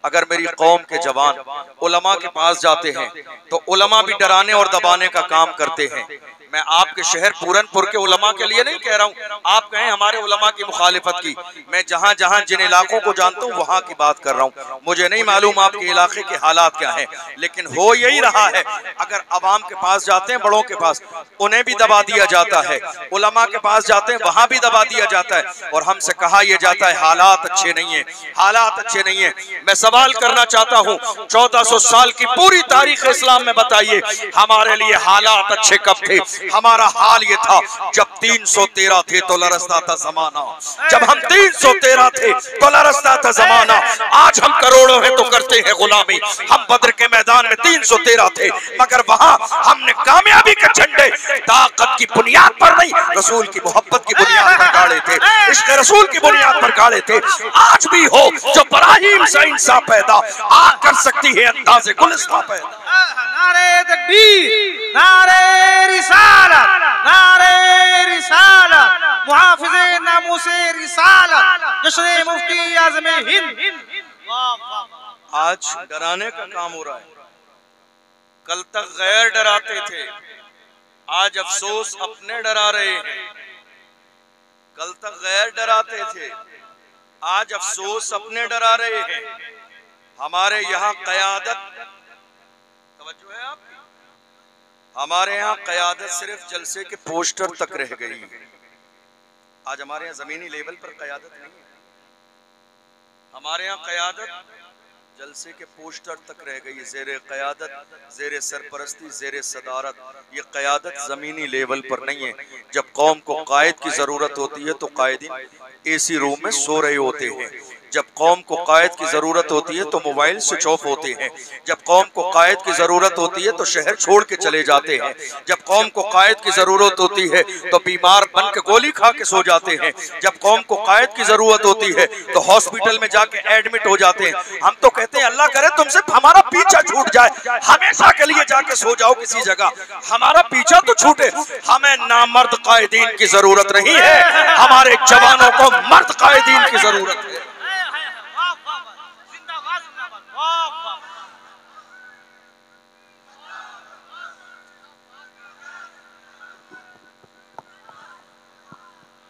अगर मेरी कौम के जवान उलमा के पास जाते हैं तो उलमा भी डराने और दबाने का काम करते हैं। मैं आपके शहर पूरनपुर के उलमा के लिए नहीं कह रहा हूँ, आप कहें हमारे उलमा की मुखालिफत की। मैं जहाँ जहाँ जिन इलाकों को जानता हूँ वहाँ की बात कर रहा हूँ। मुझे नहीं मालूम आपके इलाके के हालात क्या हैं, लेकिन हो यही रहा है। अगर अवाम के पास जाते हैं, बड़ों के पास, उन्हें भी दबा दिया जाता है, उलमा के पास जाते हैं वहाँ भी दबा दिया जाता है, और हमसे कहा यह जाता है हालात अच्छे नहीं है, हालात अच्छे नहीं है। मैं सवाल करना चाहता हूँ 1400 साल की पूरी तारीख इस्लाम में बताइए हमारे लिए हालात अच्छे कब थे? हमारा हाल ये था जब 313 थे तो लरसता था जमाना, जब हम 313 थे तो लरसता था जमाना। आज हम करोड़ों हैं तो करते हैं गुलामी। हम बद्र के मैदान में 313 थे, मगर वहां हमने कामयाबी के झंडे ताकत की बुनियाद पर नहीं, रसूल की मोहब्बत की बुनियाद पर गाड़े थे, इश्क रसूल की बुनियाद पर गाड़े थे। आज भी हो जो इब्राहीम से इंसान पैदा, आग कर सकती है अंदाज़े गुलिस्तां पैदा। नारे तकबीर, नारे रिसालत, नारे रिसालत, मुहाफिज़े नामूसे रिसालत, जश्न मुफ्ती आज़म हिंद। आज डराने का काम हो रहा है। कल तक गैर डराते थे, आज अफसोस अपने डरा रहे हैं। कल तक गैर डराते थे, आज अफसोस अपने डरा रहे हैं। हमारे यहाँ क़यादत, तवज्जो है आपकी, हमारे यहाँ क़यादत सिर्फ जलसे के पोस्टर तक रह गई। आज हमारे यहाँ ज़मीनी लेवल पर क़यादत नहीं है। हमारे यहाँ क़यादत जलसे के पोस्टर तक रह गई। ज़ेरे क़यादत, ज़ेरे सरपरस्ती, ज़ेरे सदारत, ये क़यादत ज़मीनी लेवल पर नहीं है। जब कौम को कायद की ज़रूरत होती है तो कायदीन एसी रूम में सो रहे होते हैं। जब कौम को कायद की ज़रूरत होती है तो मोबाइल स्विच ऑफ होते हैं। जब कौम को कायद की ज़रूरत होती है तो शहर छोड़ के चले जाते हैं। जब कौम को कायद की ज़रूरत होती है तो बीमार बन के गोली खा के सो जाते हैं। जब कौम को कायद की ज़रूरत होती है तो हॉस्पिटल में जाके एडमिट हो जाते हैं। हम तो कहते हैं अल्लाह करे तुमसे हमारा पीछा छूट जाए, हमेशा के लिए जाके सो जाओ किसी जगह, हमारा पीछा तो छूटे। हमें नामर्द कायदीन की ज़रूरत नहीं है, हमारे जवानों को मर्द कायदीन की ज़रूरत है।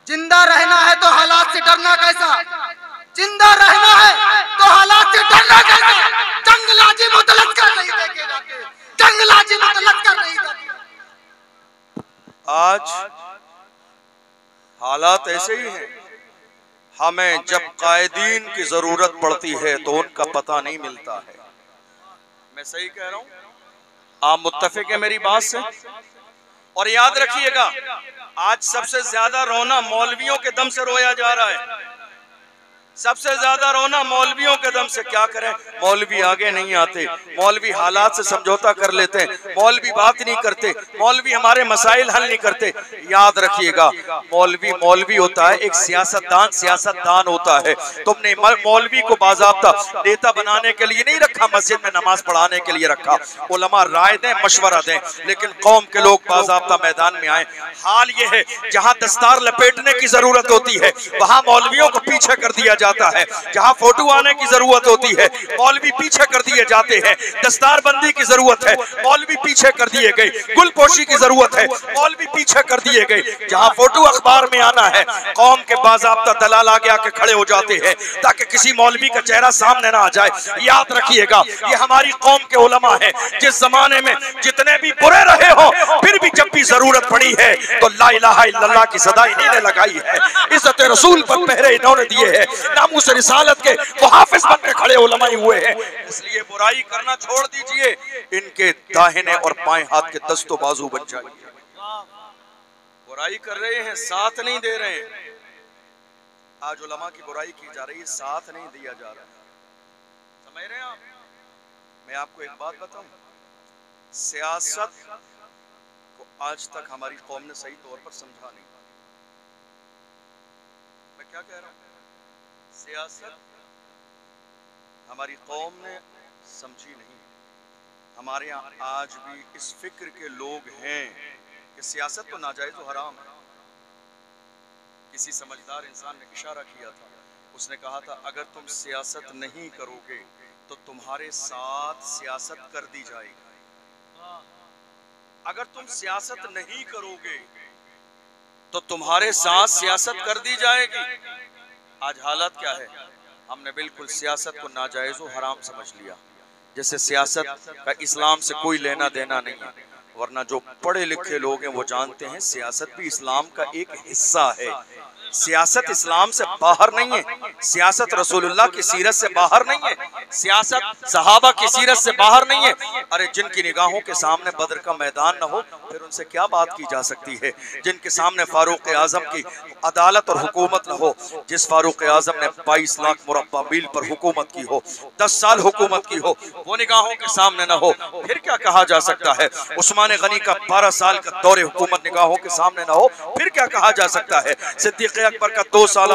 जिंदा रहना है तो हालात से डरना कैसा, जिंदा रहना है तो हालात से डरना कैसा। जंगलाजी मुतलक कर नहीं देखे जाते, जंगलाजी मुतलक कर नहीं देखे। आज हालात ऐसे ही हैं। हमें जब कायदीन की जरूरत पड़ती है तो उनका पता नहीं मिलता है। मैं सही कह रहा हूं? आप मुत्तफिक है मेरी बात से? और याद रखिएगा, आज सबसे ज्यादा रोना मौलवियों के दम से रोया जा रहा है। सबसे ज्यादा रोना मौलवियों के दम से। क्या करें, मौलवी आगे नहीं आते, मौलवी हालात से समझौता कर लेते हैं, मौलवी बात नहीं करते, मौलवी हमारे मसाइल हल नहीं करते। याद रखिएगा, मौलवी मौलवी होता है, एक सियासतदान सियासतदान होता है। तुमने मौलवी को बाज़ाब्ता नेता बनाने के लिए नहीं रखा, मस्जिद में नमाज पढ़ाने के लिए रखा। उलमा राय दें, मशवरा दें, लेकिन कौम के लोग बाज़ाब्ता मैदान में आए। हाल ये है, जहां दस्तार लपेटने की जरूरत होती है वहां मौलवियों को पीछे कर दिया जाता है। जहां फोटो आने की जरूरत होती है मौलवी पीछे कर दिए जाते हैं। दस्तार बंदी की जरूरत है, मौलवी पीछे कर दिए गए। गुलपोशी की जरूरत है, मौलवी पीछे कर दिए गए। जहां फोटो अखबार में आना है, कौम के बाज़ाब्ता दलाल आगे आके खड़े हो जाते हैं ताकि किसी मौलवी का चेहरा सामने ना आ जाए। याद रखिएगा, ये हमारी कौम के उलमा है। जिस जमाने में जितने भी बुरे रहे हो, फिर भी जब भी जरूरत पड़ी है तो ला इलाहा इल्लल्लाह की सदा इन्होंने लगाई है। इज्जत रसूल पर पहरे इन्होंने दिए हैं, नामूस रिसालत के मुहाफिज बन के खड़े उलमा हुए हैं। इसलिए बुराई करना छोड़ दीजिए, इनके दाहिने और बाएं हाथ के दस्तों बाजू बन जाइए। बुराई कर रहे हैं, साथ नहीं दे रहे हैं। आज उलमा की बुराई की जा रही है, साथ नहीं दिया जा रहा। समझ रहे हैं आप? मैं आपको एक बात बताऊं, सियासत को आज तक हमारी कौम ने सही तौर पर समझा नहीं। मैं क्या कह रहा हूं? सियासत हमारी कौम ने समझी नहीं। हमारे यहाँ आज भी इस फिक्र के लोग हैं कि सियासत तो नाजायज और हराम है। किसी समझदार इंसान ने इशारा किया था, उसने कहा था अगर तुम सियासत नहीं करोगे तो तुम्हारे साथ सियासत कर दी जाएगी। अगर तुम सियासत नहीं करोगे तो तुम्हारे साथ सियासत कर दी जाएगी। आज हालत क्या है? हमने बिल्कुल सियासत को नाजायज और हराम समझ लिया, जैसे सियासत का इस्लाम से कोई लेना देना नहीं है। वरना जो पढ़े लिखे लोग हैं वो जानते हैं सियासत भी इस्लाम का एक हिस्सा है। सियासत इस्लाम से बाहर नहीं है, सियासत रसूलुल्लाह की सीरत से बाहर नहीं है, सियासत सहाबा की सीरत से बाहर नहीं है। अरे जिनकी निगाहों के सामने बदर का मैदान न हो फिर उनसे क्या बात की जा सकती है। जिनके सामने फारूक आजम की अदालत और हुकूमत न हो, जिस फारूक आजम ने 22 लाख मुरब्बा मील पर हुकूमत की हो, 10 साल हुकूमत की हो, वो निगाहों के सामने न हो फिर क्या कहा जा सकता है। उस्मान गनी का 12 साल का दौरे हुकूमत निगाहों के सामने न हो फिर क्या कहा जा सकता है। सिद्दीक अकबर का 2 साल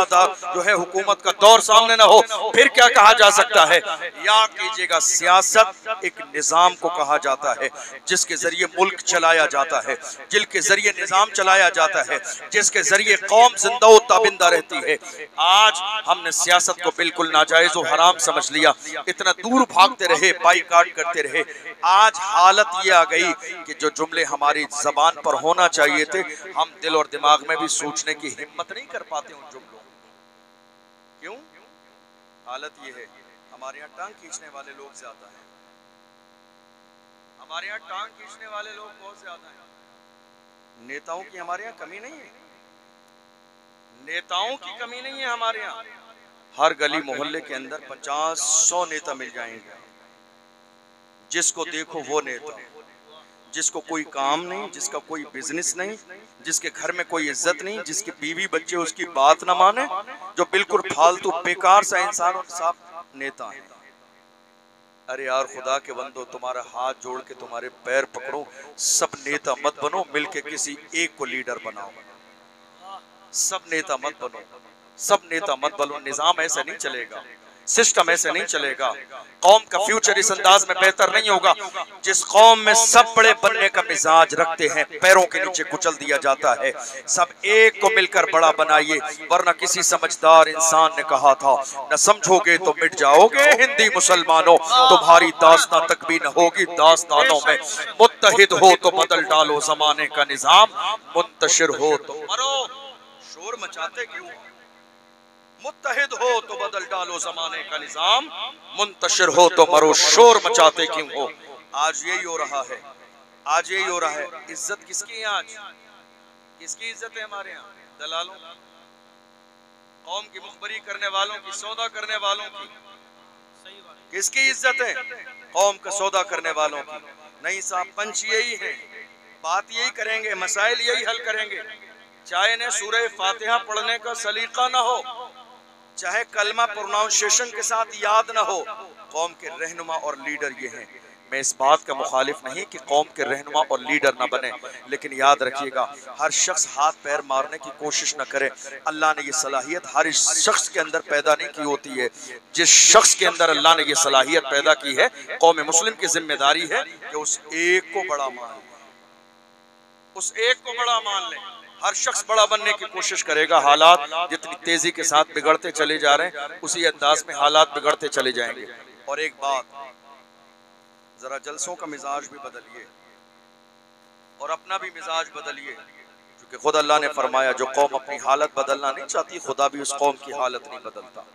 जो है हुकूमत का दौर सामने न हो फिर क्या कहा जा सकता है। याद कीजिएगा, सियासत एक निजाम को कहा जाता है जिसके जरिए मुल्क चलाया जाता है, जिसके जरिए निजाम चलाया जाता है, जिसके जरिए कौम जिंदा व ताबिंदा रहती है। आज हमने सियासत को बिल्कुल नाजायज और हराम समझ लिया, इतना दूर भागते रहे, बाईकाट करते रहे। आज हालत ये आ गई कि जो जुमले हमारी जबान पर होना चाहिए थे हम दिल और दिमाग में भी सोचने की हिम्मत नहीं कर पाते उन जुमलों। क्यों? हालत ये है, हमारे यहाँ टांग खींचने वाले लोग ज्यादा हैं, हमारे यहाँ टांग खींचने वाले लोग बहुत ज्यादा हैं। नेताओं की हमारे यहाँ कमी नहीं है, नेताओं की कमी नहीं है हमारे यहाँ। हर गली मोहल्ले के अंदर 50-100 नेता मिल जाएंगे, जिसको देखो वो नेता, जिसको कोई काम नहीं, जिसका कोई बिजनेस नहीं, जिसके घर में कोई इज्जत नहीं, जिसके बीवी बच्चे उसकी बात न माने, जो बिल्कुल फालतू बेकार सा इंसान और साफ नेता है। अरे यार खुदा के बंदो, तुम्हारा हाथ जोड़ के तुम्हारे पैर पकड़ो, सब नेता मत बनो, मिलके किसी एक को लीडर बनाओ। सब नेता मत बनो, सब नेता मत बनो, निजाम ऐसे नहीं चलेगा, सिस्टम ऐसे नहीं चलेगा। कौम का फ्यूचर इस अंदाज में बेहतर नहीं होगा जिस कौम में सब बड़े बनने का मिजाज रखते हैं, पैरों के नीचे कुचल दिया जाता है। सब एक को मिलकर बड़ा बनाइए, वरना किसी समझदार इंसान ने कहा था, न समझोगे तो मिट जाओगे हिंदी मुसलमानों, तुम्हारी दास्तां तक भी न होगी दास्तानों में। मुत्तहिद हो तो बदल डालो जमाने का निजाम, मुंतशिर हो तो मरो। शोर मचाते क्यों? मुत्तहिद हो तो बदल डालो जमाने का निजाम, मुंतशिर हो तो मरो। शोर मचाते क्यों हो? आज यही हो रहा है, आज यही हो रहा है। इज्जत किसकी है आज? किसकी इज्जत है हमारे यहाँ? दलालों, कौम की मुखबरी करने वालों की, सौदा करने वालों की। किसकी इज्जत है? कौम का सौदा करने वालों की। नहीं साहब, पंच यही है, बात यही करेंगे, मसाइल यही हल करेंगे। चाहे ने सूरह फातिहा पढ़ने का सलीका ना हो, चाहे कलमा प्रोनाउंसिएशन के साथ याद ना हो, कौम के रहनुमा और लीडर ये हैं। मैं इस बात का मुखालिफ नहीं कि कौम के रहनुमा और लीडर ना बने, लेकिन याद रखिएगा हर शख्स हाथ पैर मारने की कोशिश न करे। अल्लाह ने ये सलाहियत हर इस शख्स के अंदर पैदा नहीं की होती है। जिस शख्स के अंदर अल्लाह ने ये सलाहियत पैदा की है, कौम मुस्लिम की जिम्मेदारी है कि उस एक को बड़ा मान लें, उस एक को बड़ा मान लें। हर शख्स बड़ा बनने की कोशिश करेगा। हालात जितनी तेजी के साथ बिगड़ते चले जा रहे हैं, उसी अंदाज में हालात बिगड़ते चले जाएंगे। और एक बात, जरा जलसों का मिजाज भी बदलिए और अपना भी मिजाज बदलिए, क्योंकि खुद अल्लाह ने फरमाया जो कौम अपनी हालत बदलना नहीं चाहती, खुदा भी उस कौम की हालत नहीं बदलता।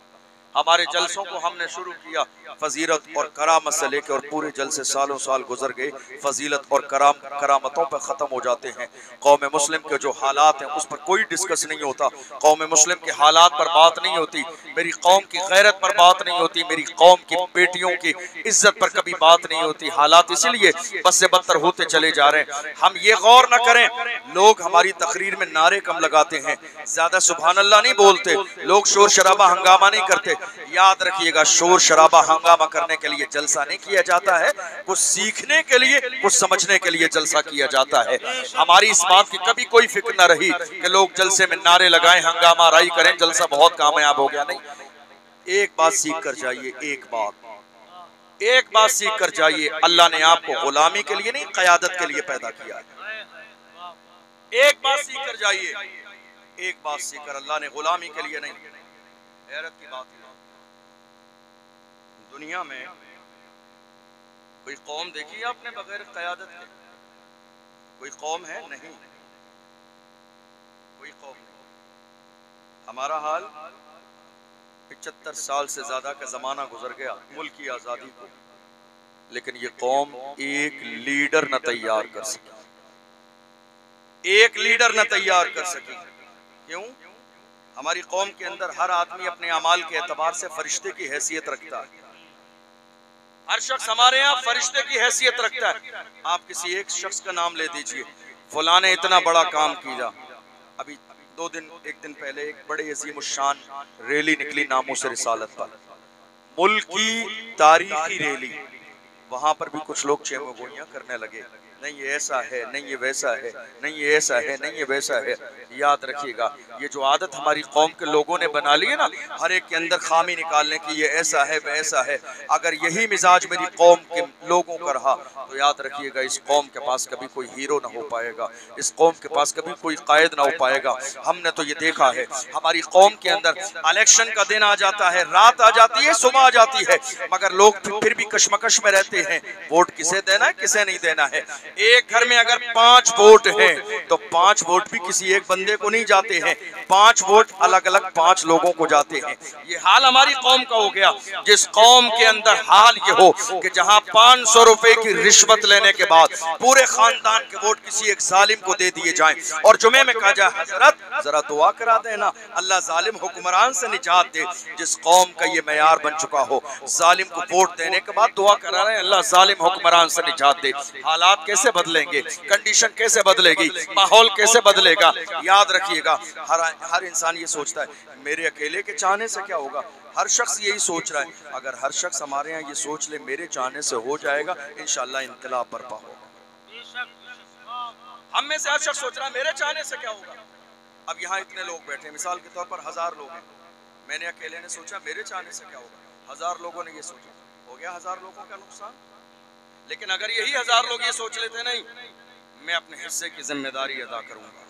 हमारे जलसों को हमने शुरू किया फजीलत और करामत से लेकर, और पूरे जलसे सालों साल गुजर गए, फजीलत और करामतों पर ख़त्म हो जाते हैं। कौम मुस्लिम के जो हालात हैं उस पर कोई डिस्कस नहीं होता, कौम मुस्लिम के हालात पर बात नहीं होती, मेरी कौम की गैरत पर बात नहीं होती, मेरी कौम की बेटियों की इज्जत पर कभी बात नहीं होती। हालात इसीलिए बद से बदतर होते चले जा रहे हैं। हम ये गौर न करें, लोग हमारी तकरीर में नारे कम लगाते हैं, ज्यादा सुभान अल्लाह नहीं बोलते, लोग शोर शराबा हंगामा नहीं करते। याद रखिएगा, शोर शराबा हंगामा करने के लिए जलसा नहीं किया जाता है, कुछ सीखने के लिए, कुछ समझने के लिए जलसा किया जाता है। हमारी इस बात की कभी कोई फिक्र न रही कि लोग जलसे में नारे लगाएं, हंगामा राई करें, जलसा बहुत कामयाब हो गया। नहीं, एक बात सीख कर जाइए, एक बात सीख कर जाइए, अल्लाह ने आपको गुलामी के लिए नहीं, क़यादत के लिए पैदा किया है। एक बात सीख कर जाइए, एक बात सीख कर, अल्लाह ने गुलामी के लिए नहीं। हैरत की बात है, दुनिया में कोई कौम देखी है आपने बगैर क़यादत के? कोई कौम है? नहीं, कोई कौम नहीं। हमारा हाल 75 साल से ज्यादा का जमाना गुजर गया मुल्क की आजादी को, लेकिन ये कौम एक लीडर न तैयार कर सकी, एक लीडर न तैयार कर सकी। क्यों? हमारी कौम के अंदर हर आदमी अपने अमाल के एतबार से फरिश्ते की हैसियत रखता है। हर शख्स हमारे यहाँ फरिश्ते की हैसियत रखता है। आप किसी एक शख्स का नाम ले दीजिए, फलां ने इतना बड़ा काम किया। अभी एक दिन पहले एक बड़े अजीम शान रैली निकली नामूस रिसालत पर, मुल्क की तारीखी रैली। वहां पर भी कुछ लोग चेमगोइयां करने लगे, नहीं ये ऐसा है, नहीं ये वैसा है, नहीं ये ऐसा है, नहीं ये वैसा है। याद रखिएगा, ये जो आदत हमारी कौम के लोगों ने बना ली है ना, हर एक के अंदर खामी निकालने की, ये ऐसा है वैसा है, अगर यही मिजाज मेरी कौम के लोगों का रहा तो याद रखिएगा इस कौम के पास कभी कोई हीरो ना हो पाएगा, इस कौम के पास कभी कोई कायद ना हो पाएगा। हमने तो ये देखा है हमारी कौम के अंदर इलेक्शन का दिन आ जाता है, रात आ जाती है, सुबह आ जाती है, मगर लोग फिर भी कशमकश में रहते हैं, वोट किसे देना है किसे नहीं देना है। एक घर में अगर 5 वोट हैं तो 5 वोट भी किसी एक बंदे को नहीं जाते हैं, 5 वोट अलग अलग 5 लोगों को जाते हैं। ये हाल हमारी कौम का हो गया। जिस कौम के अंदर हाल ये हो कि जहां 500 रुपए की रिश्वत लेने के बाद पूरे खानदान के वोट किसी एक जालिम को दे दिए जाएं और जुमे में कहा जाए हजरत जरा दुआ करा देना अल्लाह जालिम हुक्मरान से निजात दे। जिस कौम का ये मेयार बन चुका हो, जालिम को वोट देने के बाद दुआ करा रहे हैं अल्लाह जालिम हुक्मरान से निजात दे। हालात कैसे बदलेंगे, कंडीशन कैसे बदलेगी, माहौल कैसे बदलेगा। याद रखिएगा हर इंसान ये सोचता है मेरे अकेले के चाहने से क्या होगा, हर शख्स यही सोच रहा है। अगर हर शख्स हमारे यहाँ ये सोच ले मेरे चाहने से हो जाएगा, इंशाल्लाह इंकलाब बर्पा होगा। हम में से हर शख्स सोच रहा है मेरे चाहने से क्या होगा। अब यहाँ इतने लोग बैठे, मिसाल के तौर पर 1000 लोग हैं, मैंने अकेले ने सोचा मेरे चाहने से क्या होगा, 1000 लोगों ने ये सोचा, हो गया 1000 लोगों का नुकसान। लेकिन अगर यही 1000 लोग ये सोच लेते नहीं मैं अपने हिस्से की जिम्मेदारी अदा करूंगा,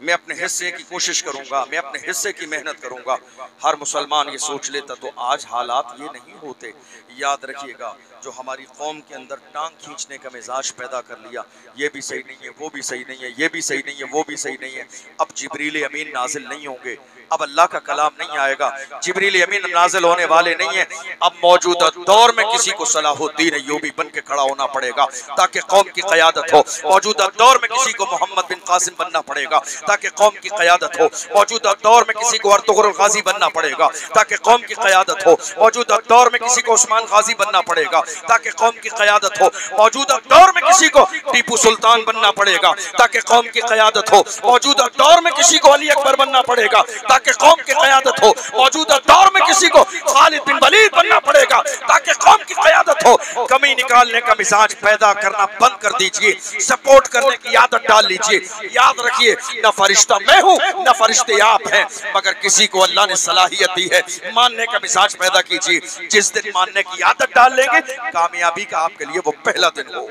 मैं अपने हिस्से की कोशिश करूंगा, मैं अपने हिस्से की मेहनत करूंगा, हर मुसलमान ये सोच लेता तो आज हालात ये नहीं होते। याद रखिएगा जो हमारी कौम के अंदर टांग खींचने का मिजाज पैदा कर लिया, ये भी सही नहीं है, वो भी सही नहीं है, ये भी सही नहीं है, वो भी सही नहीं है। अब जिब्रील अमीन नाजिल नहीं होंगे, अब अल्लाह का कलाम नहीं आएगा, जिब्रील अमीन नाजिल होने वाले नहीं है। अब मौजूदा दौर में किसी को सलाहुद्दीन अय्यूबी बन के खड़ा होना पड़ेगा ताकि कौम की क़यादत हो। मौजूदा दौर में किसी को मोहम्मद बिन कासिम बनना पड़ेगा ताकि कौम की क़यादत हो। मौजूदा दौर में किसी को अर्तुगरुल गाजी बनना पड़ेगा ताकि कौम की क़यादत हो। मौजूदा दौर में किसी को उस्मान गाजी बनना पड़ेगा ताकि कौम की क़यादत हो। मौजूदा दौर में किसी को टीपू सुल्तान बनना पड़ेगा ताकि कौम की क़यादत हो। मौजूदा दौर में किसी को अली अकबर बनना पड़ेगा ताकि कौम की क़यादत हो। मौजूदा दौर में किसी को खालिद बिन वलीद बनना पड़ेगा ताकि कौम की क़यादत हो। कमी निकालने का मिजाज पैदा करना बंद कर दीजिए, सपोर्ट करने की आदत डाल लीजिए। याद रखिए न फरिश्ता मैं हूँ न फरिश्ते आप हैं, मगर किसी को अल्लाह ने सलाहियत दी है, मानने का मिजाज पैदा कीजिए। जिस दिन मानने की आदत डाल लेंगे कामयाबी का आपके लिए वो पहला दिन हो।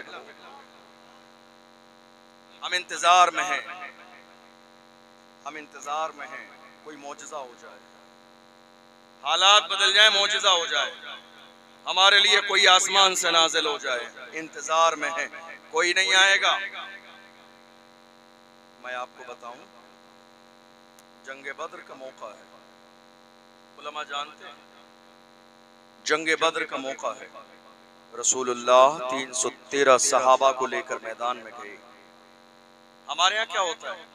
हम इंतजार में हैं, हम इंतजार में हैं कोई मौजज़ा हो जाए, हालात बदल जाए, मौजज़ा हो जाए, हमारे लिए कोई आसमान से नाजिल हो जाए। इंतजार में है, कोई नहीं आएगा। मैं आपको बताऊं जंगे बद्र का मौका है, उलमा जानते हैं जंगे बद्र का मौका है। रसूलुल्लाह 313 सहाबा को लेकर मैदान में गए। हमारे यहाँ क्या होता है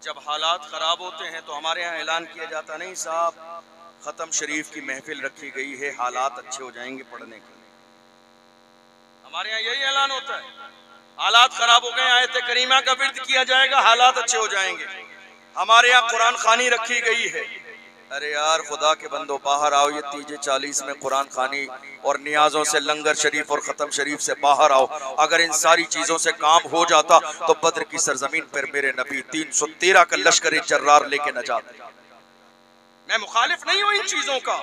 जब हालात खराब होते हैं तो हमारे यहाँ ऐलान किया जाता नहीं साहब खत्म शरीफ की महफिल रखी गई है, हालात अच्छे हो जाएंगे पढ़ने के लिए। हमारे यहाँ यही ऐलान होता है, हालात खराब हो गए आयत करीमा का विर्द किया जाएगा, हालात अच्छे हो जाएंगे। हमारे यहाँ कुरान खानी रखी गई है। अरे यार खुदा के बंदो बाहर आओ, ये 340 में कुरान खानी और नियाजों से लंगर शरीफ और ख़त्म शरीफ से बाहर आओ। अगर इन सारी चीज़ों से काम हो जाता तो बद्र की सरजमीन पर मेरे नबी 313 का लश्कर जर्रार लेके न जाते। मैं मुखालिफ नहीं हूँ इन चीज़ों का,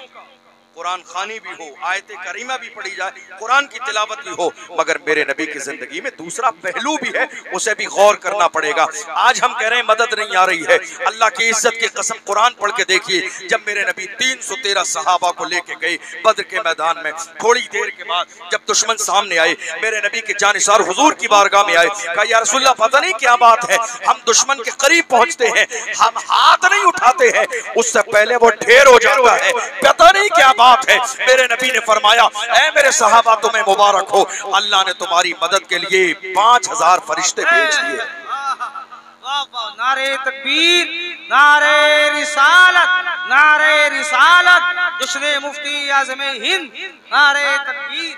कुरान खानी भी हो, आयत करीमा भी पढ़ी जाए, कुरान की तिलावत भी हो, मगर मेरे नबी की जिंदगी में दूसरा पहलू भी है, उसे भी गौर करना पड़ेगा। आज हम कह रहे हैं मदद नहीं आ रही है, अल्लाह की इज्जत की कसम कुरान पढ़ के देखिए, जब मेरे नबी 313 सहाबा को लेके गए बद्र के मैदान में, थोड़ी देर के बाद जब दुश्मन सामने आए, मेरे नबी के जानिसार हुजूर की बारगाह में आए, कहा या रसूलल्लाह पता नहीं क्या बात है, हम दुश्मन के करीब पहुंचते हैं, हम हाथ नहीं उठाते हैं, उससे पहले वो ढेर हो जाता है, पता नहीं क्या बात है। मेरे नबी ने फरमाया ऐ मेरे सहाबा तुम्हें मुबारक हो, अल्लाह ने तुम्हारी मदद के लिए 5000 फरिश्ते भेज दिए। नारे तकबीर, नारे रिसालत, जश्न मुफ्ती आज़म हिंद, नारे तकबीर।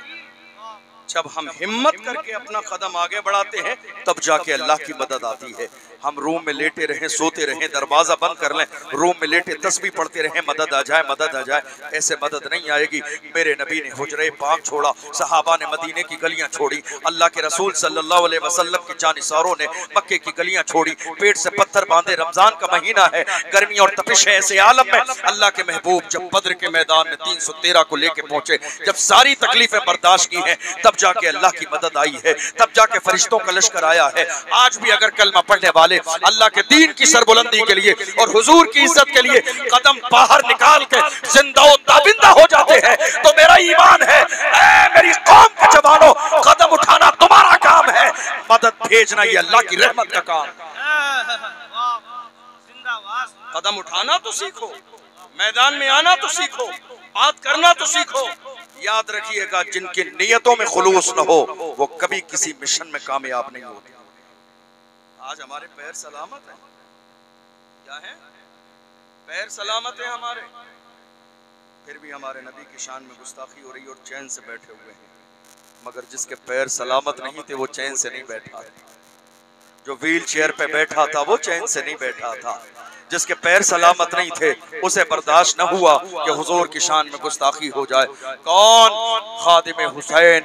जब हम हिम्मत करके अपना कदम आगे बढ़ाते हैं तब जाके अल्लाह की मदद आती है। हम रूम में लेटे रहें, सोते रहें, दरवाजा बंद कर लें, रूम में लेटे तस्बीह पढ़ते रहें, मदद आ जाए, मदद आ जाए, ऐसे मदद नहीं आएगी। मेरे नबी ने हुजरे पाक छोड़ा, सहाबा ने मदीने की गलियां छोड़ी, अल्लाह के रसूल सल्लल्लाहु अलैहि वसल्लम के जानिसारों ने मक्के की गलियां छोड़ी, पेट से पत्थर बांधे। रमजान का महीना है, गर्मी और तपिश है, ऐसे आलम में अल्लाह के महबूब जब बद्र के मैदान में 313 को लेके पहुंचे, जब सारी तकलीफें बर्दाश्त की हैं, तब जाके अल्लाह की मदद आई है, तब जाके फरिश्तों का लश्कर आया है। आज भी अगर कलमा पढ़ने वाले अल्लाह के दीन की सरबुलंदी के लिए और हुजूर की इज्जत के लिए कदम बाहर निकाल के जिंदा ताबिंदा हो जाते हैं तो मेरा ईमान है, मेरी कौम के जवानों, कदम उठाना तुम्हारा काम है, मदद भेजना ये अल्लाह की रहमत का काम। कदम उठाना तो सीखो, मैदान में आना तो सीखो, बात करना तो सीखो। याद रखिएगा, जिनकी नियतों में खुलूस न हो वो कभी किसी मिशन में कामयाब नहीं होते। आज हमारे पैर सलामत हैं, क्या है? पैर सलामत है हमारे, फिर भी हमारे नबी की शान में गुस्ताखी हो रही और चैन से बैठे हुए हैं। मगर जिसके पैर सलामत नहीं थे वो चैन से नहीं बैठा, जो व्हील चेयर पे बैठा था वो चैन से नहीं बैठा था। जिसके पैर सलामत नहीं थे उसे बर्दाश्त न हुआ कि हुजूर की शान में गुस्ताखी हो जाए। कौन? खादिम हुसैन,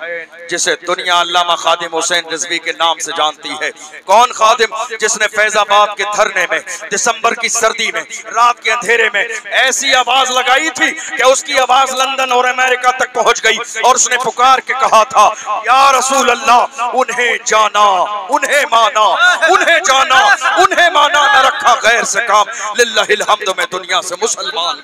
जिसे दुनिया अल्लामा खादिम हुसैन रिजवी के नाम से जानती है। कौन खादिम? जिसने फैजाबाद के धरने में दिसंबर की सर्दी में रात के अंधेरे में ऐसी आवाज लगाई थी कि उसकी आवाज लंदन और अमेरिका तक पहुंच गई और उसने पुकार के कहा था, या रसूल अल्लाह, उन्हें जाना, उन्हें माना, उन्हें जाना, उन्हें माना, न रखा गैर से काम, लिल्लाहिल हम्द में दुनिया से मुसलमान।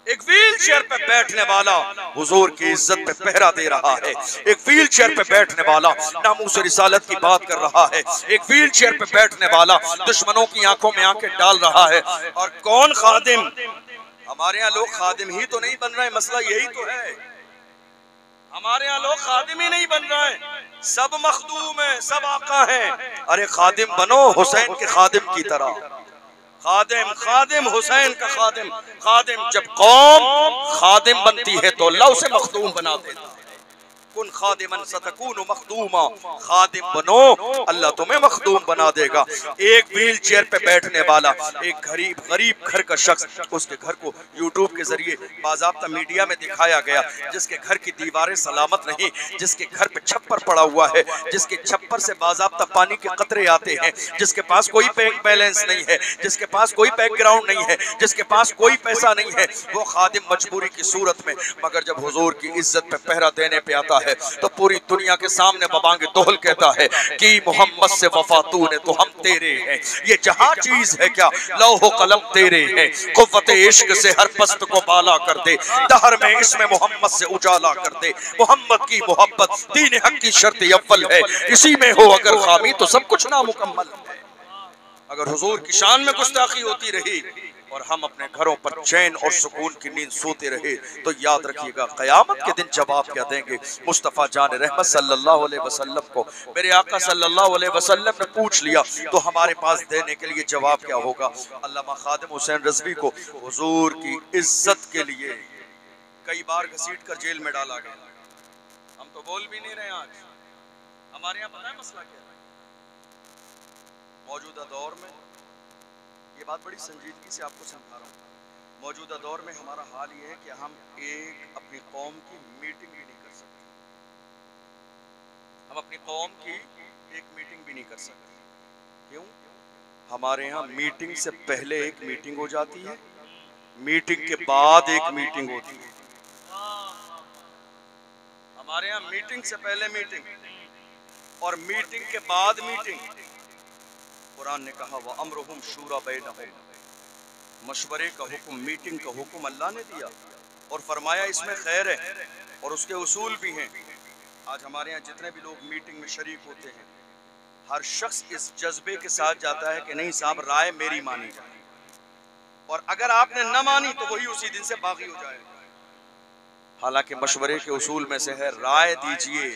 एक व्हील चेयर पे बैठने वाला हुजूर की इज्जत पे पहरा दे रहा है, एक व्हील चेयर पे बैठने वाला नामूस रिसालत की बात कर रहा है, एक व्हील चेयर पे बैठने वाला दुश्मनों की आंखों में आंखें डाल रहा है। और कौन खादिम? हमारे यहाँ लोग खादिम ही तो नहीं बन रहे, मसला यही तो है। हमारे यहाँ लोग खादिम ही नहीं बन रहे, सब मखदूम है, सब आका है। अरे खादिम बनो हुसैन के खादिम की तरह। खादिम, खादिम हुसैन का खादिम। खादिम, जब कौम खादिम बनती है तो अल्लाह उसे मखदूम बना देता है। कुन खादिमन सतकूनु मखदूमा, खादिम बनो अल्लाह तुम्हें मखदूम बना देगा। एक व्हील चेयर पे बैठने वाला, एक गरीब घर का शख्स, उसके घर को यूट्यूब के जरिए बाज़ाब्ता मीडिया में दिखाया गया, जिसके घर की दीवारें सलामत नहीं, जिसके घर पे छप्पर पड़ा हुआ है, जिसके छप्पर से बाज़ाब्ता पानी के कतरे आते हैं, जिसके पास कोई बैंक बैलेंस नहीं है, जिसके पास कोई बैकग्राउंड नहीं है, जिसके पास कोई पैसा नहीं है, वो खादिम मजबूरी की सूरत में, मगर जब हुजूर की इज्जत पे पहरा देने पे आता है तो पूरी दुनिया के सामने बबांगे दोहल कहता है कि मोहम्मद से वफा तूने तो हम तेरे हैं। ये जहां चीज है क्या, लौह कलम तेरे हैं। कुव्वत इश्क से हर पस्त को बाला कर दे, दहर में इसमें मोहम्मद से उजाला कर दे। मोहम्मद की मोहब्बत दीन हक की शर्त अव्वल है, इसी में हो अगर खामी तो सब कुछ नामुकम्मल है। अगर हुजूर की शान में गुस्ताखी होती रही और हम अपने घरों पर चैन और सुकून की नींद सोते रहे तो याद रखिएगा क़यामत के दिन जवाब क्या देंगे। मुस्तफ़ा जान रहमत सल्लल्लाहु अलैहि वसल्लम को मेरे आका सल्लल्लाहु अलैहि वसल्लम ने पूछ लिया तो हमारे पास देने के लिए जवाब क्या होगा। अल्लामा खादिम हुसैन रिजवी को हुजूर की इज्जत के लिए कई बार घसीट कर जेल में डाला गया। हम तो बोल भी नहीं रहे। आज हमारे यहाँ पता है मसला क्या है? मौजूदा दौर में, ये बात बड़ी संजीदगी से आपको समझा रहा हूँ, मौजूदा दौर में हमारा हाल ये है कि हम एक अपनी कौम की मीटिंग भी नहीं कर सकते। हम अपनी कौम की एक मीटिंग भी नहीं कर सकते। क्यों? हमारे यहाँ मीटिंग से पहले एक मीटिंग हो जाती है, मीटिंग के बाद एक मीटिंग होती है। हमारे यहाँ मीटिंग से पहले मीटिंग और मीटिंग के बाद मीटिंग। कुरान ने कहा वह अमरुहुम शूरा बैनहुम, मशवरे का हुक्म, मीटिंग का हुक्म अल्लाह ने दिया और फरमाया इसमें खैर है और उसके उसूल भी हैं। आज हमारे यहाँ जितने भी लोग मीटिंग में शरीक होते हैं, हर शख्स इस जज्बे के साथ जाता है कि नहीं साहब राय मेरी मानी जाए, और अगर आपने न मानी तो वही उसी दिन से बागी हो जाएगा। हालांकि मशवरे के उसूल में से है राय दीजिए,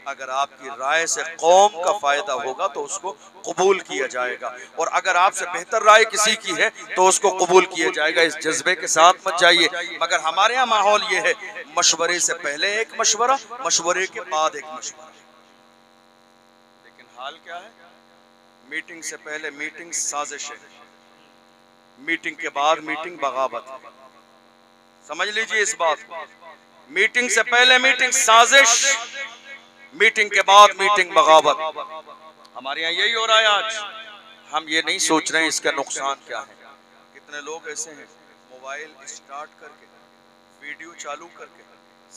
अगर आपकी राय से कौम का फायदा होगा तो उसको कबूल किया जाएगा, और अगर आपसे बेहतर राय किसी की है तो उसको कबूल किया जाएगा। इस जज्बे के साथ मत जाइए। मगर हमारे यहाँ माहौल ये है, मशवरे से पहले एक मशवरा, मशवरे के बाद एक मशवरा। लेकिन हाल क्या है? मीटिंग से पहले मीटिंग साजिश है, मीटिंग के बाद मीटिंग बगावत है। समझ लीजिए इस बात को। मीटिंग से पहले मीटिंग साजिश, मीटिंग के बाद मीटिंग बगावत। हमारे यहाँ यही हो रहा है आज। हम ये नहीं सोच रहे हैं इसका नुकसान क्या है। कितने लोग ऐसे हैं, मोबाइल स्टार्ट करके वीडियो चालू करके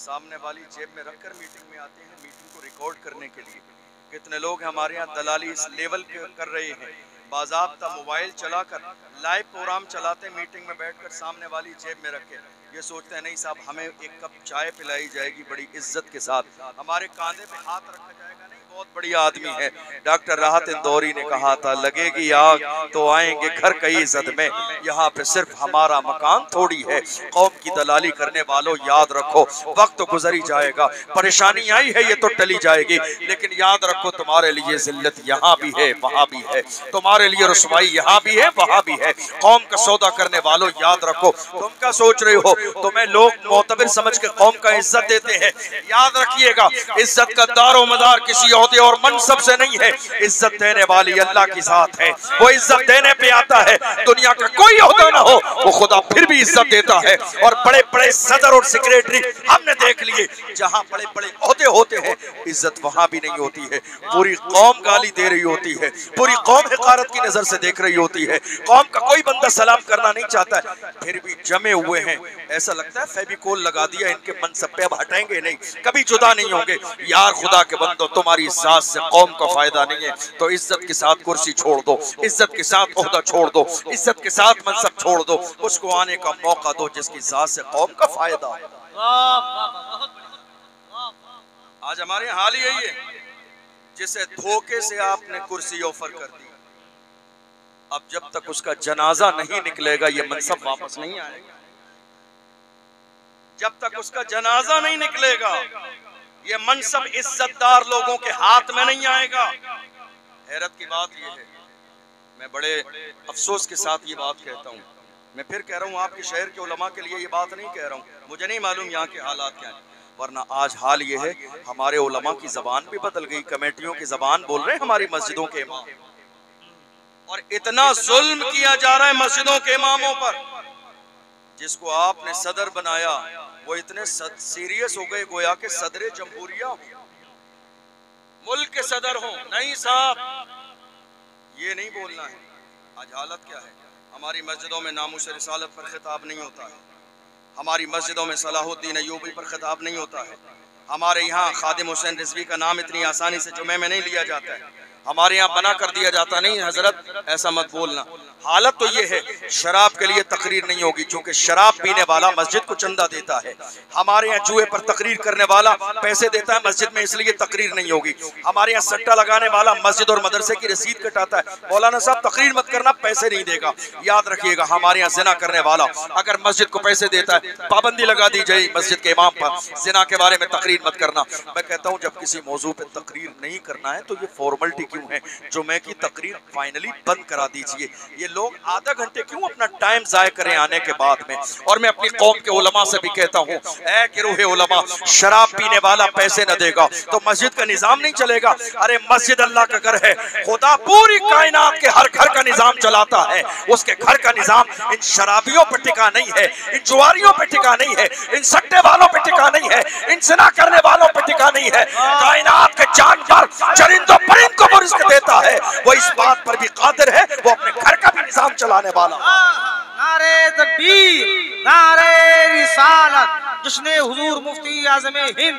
सामने वाली जेब में रखकर मीटिंग में आते हैं, मीटिंग को रिकॉर्ड करने के लिए। कितने लोग हमारे यहाँ दलाली इस लेवल पे कर रहे हैं, बाज़ाब्ता मोबाइल चलाकर लाइव प्रोग्राम चलाते, मीटिंग में बैठकर सामने वाली जेब में रखे, ये सोचते हैं नहीं साहब हमें एक कप चाय पिलाई जाएगी बड़ी इज्जत के साथ, हमारे कांधे पे हाथ रखा जाएगा, नहीं बहुत बढ़िया आदमी है। डॉक्टर राहत इंदौरी ने कहा था, लगेगी आग तो आएंगे घर कई इज्जत में, यहाँ पे सिर्फ हमारा मकान थोड़ी है। कौम की दलाली करने वालों याद रखो, वक्त तो गुजर ही जाएगा, परेशानी आई है ये तो टली जाएगी, लेकिन याद रखो तुम्हारे लिए जिल्लत यहाँ भी है वहाँ भी है, तुम्हारे लिए रुसवाई यहाँ भी है वहाँ भी है। कौम का सौदा करने वालों याद रखो, तुम क्या सोच रहे हो, तुम्हें लोग मोतबर समझ के कौम का इज्जत देते हैं। याद रखिएगा, इज्जत का दारो मदार किसी ओहदे और मनसब से नहीं है, इज्जत देने वाली अल्लाह की जात है, वो इज्जत देने पे आता है। दुनिया का कोई ओहदा ना हो, वो खुदा फिर भी इज्जत देता है। और बड़े बड़े सदर और सेक्रेटरी हमने देख लिए, जहाँ बड़े बड़े ओहदे होते हैं इज्जत वहाँ भी नहीं होती है। पूरी कौम गाली दे रही होती है, पूरी कौम हिकारत की नजर से देख रही होती है, कौम का कोई बंदा सलाम करना नहीं चाहता है, फिर भी जमे हुए हैं। ऐसा लगता है फेविकोल लगा दिया इनके मनसब पे, अब हटेंगे नहीं, कभी जुदा नहीं होंगे। यार खुदा के बंदो, तुम्हारी साथ से कौम का फायदा नहीं है तो इज्जत के साथ कुर्सी छोड़ दो, इज्जत के साथ ओहदा छोड़ दो, इज्जत के साथ मनसब छोड़ दो, उसको आने का मौका दो जिसकी साथ से कौम का फायदा। आज हमारे हाल ही यही है, जिसे धोखे से आपने कुर्सी ऑफर कर दी, अब जब तक उसका जनाजा नहीं निकलेगा ये मनसब वापस नहीं आएगा। जब तक उसका जनाजा नहीं निकलेगा ये मनसब इज्जतदार लोगों के हाथ में नहीं आएगा। हैरत की बात यह है, मैं बड़े अफसोस के साथ ये बात कहता हूँ, मैं फिर कह रहा हूँ आपके शहर के उलमा के लिए ये बात नहीं कह रहा हूँ, मुझे नहीं मालूम यहाँ के हालात क्या हैं, वरना आज हाल ये है हमारे उलमा की जबान भी बदल गई, कमेटियों की जबान बोल रहे हैं हमारी मस्जिदों के इमाम, और इतना जुल्म किया जा रहा है मस्जिदों के इमामों पर। जिसको आपने सदर बनाया वो इतने सीरियस हो गए गोया के सदर जमहूरिया मुल्क के सदर हो। नहीं साहब, ये नहीं बोलना है। आज हालत क्या है, हमारी मस्जिदों में नामूस रिसालत पर खिताब नहीं होता है, हमारी मस्जिदों में सलाहुद्दीन अय्यूबी पर खिताब नहीं होता है, हमारे यहाँ खादिम हुसैन रिजवी का नाम इतनी आसानी से जुमे में नहीं लिया जाता है, हमारे यहाँ बना कर दिया जाता नहीं हजरत ऐसा मत बोलना। हालत तो ये है, शराब के लिए तकरीर नहीं होगी क्योंकि शराब पीने वाला मस्जिद को चंदा देता है। हमारे यहाँ जुए पर तकरीर करने वाला पैसे देता है मस्जिद में, इसलिए तकरीर नहीं होगी। हमारे यहाँ सट्टा लगाने वाला मस्जिद और मदरसे की रसीद कटाता है, मौलाना साहब तकरीर मत करना, पैसे नहीं देगा। याद रखिएगा, हमारे यहाँ जिना करने वाला अगर मस्जिद को पैसे देता है, पाबंदी लगा दी जाए मस्जिद के इमाम पर, जिना के बारे में तकरीर मत करना। मैं कहता हूँ जब किसी मौजू पे तकरीर नहीं करना है तो ये फॉर्मेलिटी क्यों है, जुमे की तकरीर फाइनली बंद करा दीजिए। ये लोग आधा घंटे क्यों अपना टाइम जाया करें आने के बाद में। और मैं अपनी कौम के उलमा से भी कहता हूँ, ऐ गिरोहे उलमा, शराब पीने वाला पैसे न देगा तो मस्जिद का निजाम नहीं चलेगा। अरे मस्जिद अल्लाह का घर है, खुदा पूरी कायनात के हर घर का निजाम चलाता है, उसके घर का निजाम इन शराबियों पर टिका नहीं है, इन जुआरियों पर टिका नहीं है, इन सट्टे वालों पर टिका नहीं है, इन जिना करने वालों पर टिका नहीं है। कायनात के जानवर चरिंदों परिंद को वो रिज़्क़ देता है, वो इस बात पर भी कादिर है, वो अपने घर का भी निजाम चलाने वाला। नारे तकबीर, नारे रिसालत, जिसने हुजूर मुफ्ती आज़म हिंद।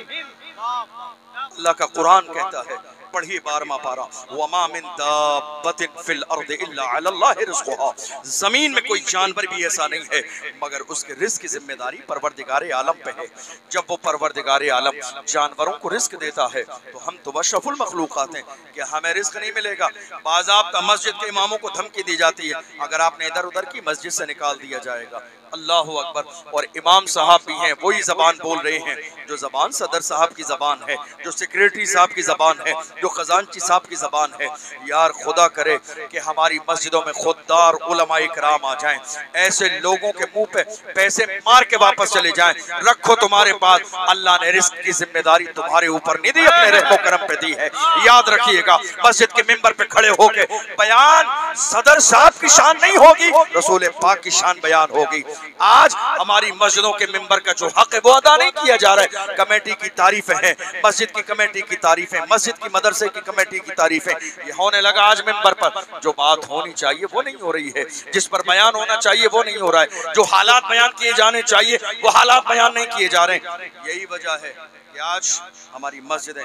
अल्लाह का कुरान कहता है, पढ़िए 12वां पारा, वमा मिन दाब्बतिन फिल अर्दि इल्ला अलल्लाहि रिज़्क़ुहा, जमीन में कोई जानवर भी ऐसा नहीं है मगर उसके रिज़्क़ की जिम्मेदारी परवरदिगार आलम पे है। जब वो परवरदिगार आलम जानवरों को रिज़्क़ देता है तो हम तो अशरफुल मखलूक़ात हैं कि हमें रिज़्क़ नहीं मिलेगा। बाज़ाब्ता मस्जिद के इमामों को धमकी दी जाती है, अगर आपने इधर उधर की मस्जिद से निकाल दिया जाएगा। अल्लाह अकबर। और इमाम साहब भी हैं, वही जबान बोल रहे हैं जो जबान सदर साहब की जबान है, जो सेक्रेटरी साहब की जबान है, जो खजानची साहब की जबान है। यार खुदा करे कि हमारी मस्जिदों में खुददार उलमाए कराम आ जाएं, ऐसे लोगों के मुंह पे पैसे मार के वापस चले जाएं। रखो तुम्हारे पास, अल्लाह ने रिस्क की जिम्मेदारी तुम्हारे ऊपर नहीं दी, अपने रहमो करम पे दी है। याद रखिएगा, मस्जिद के मिंबर पे खड़े होके बयान सदर साहब की शान नहीं होगी, रसूल पाक की शान बयान होगी। आज हमारी मस्जिदों के मिंबर का जो हक है वो अदा नहीं किया जा रहा है। कमेटी की तारीफें हैं, मस्जिद की कमेटी की तारीफें, मस्जिद की मदरसे की कमेटी की तारीफें, ये होने लगा आज मिंबर पर। जो बात होनी चाहिए वो नहीं हो रही है, जिस पर बयान होना चाहिए वो नहीं हो रहा है, जो हालात बयान किए जाने चाहिए वो हालात बयान नहीं किए जा रहे हैं। यही वजह है कि आज हमारी मस्जिदें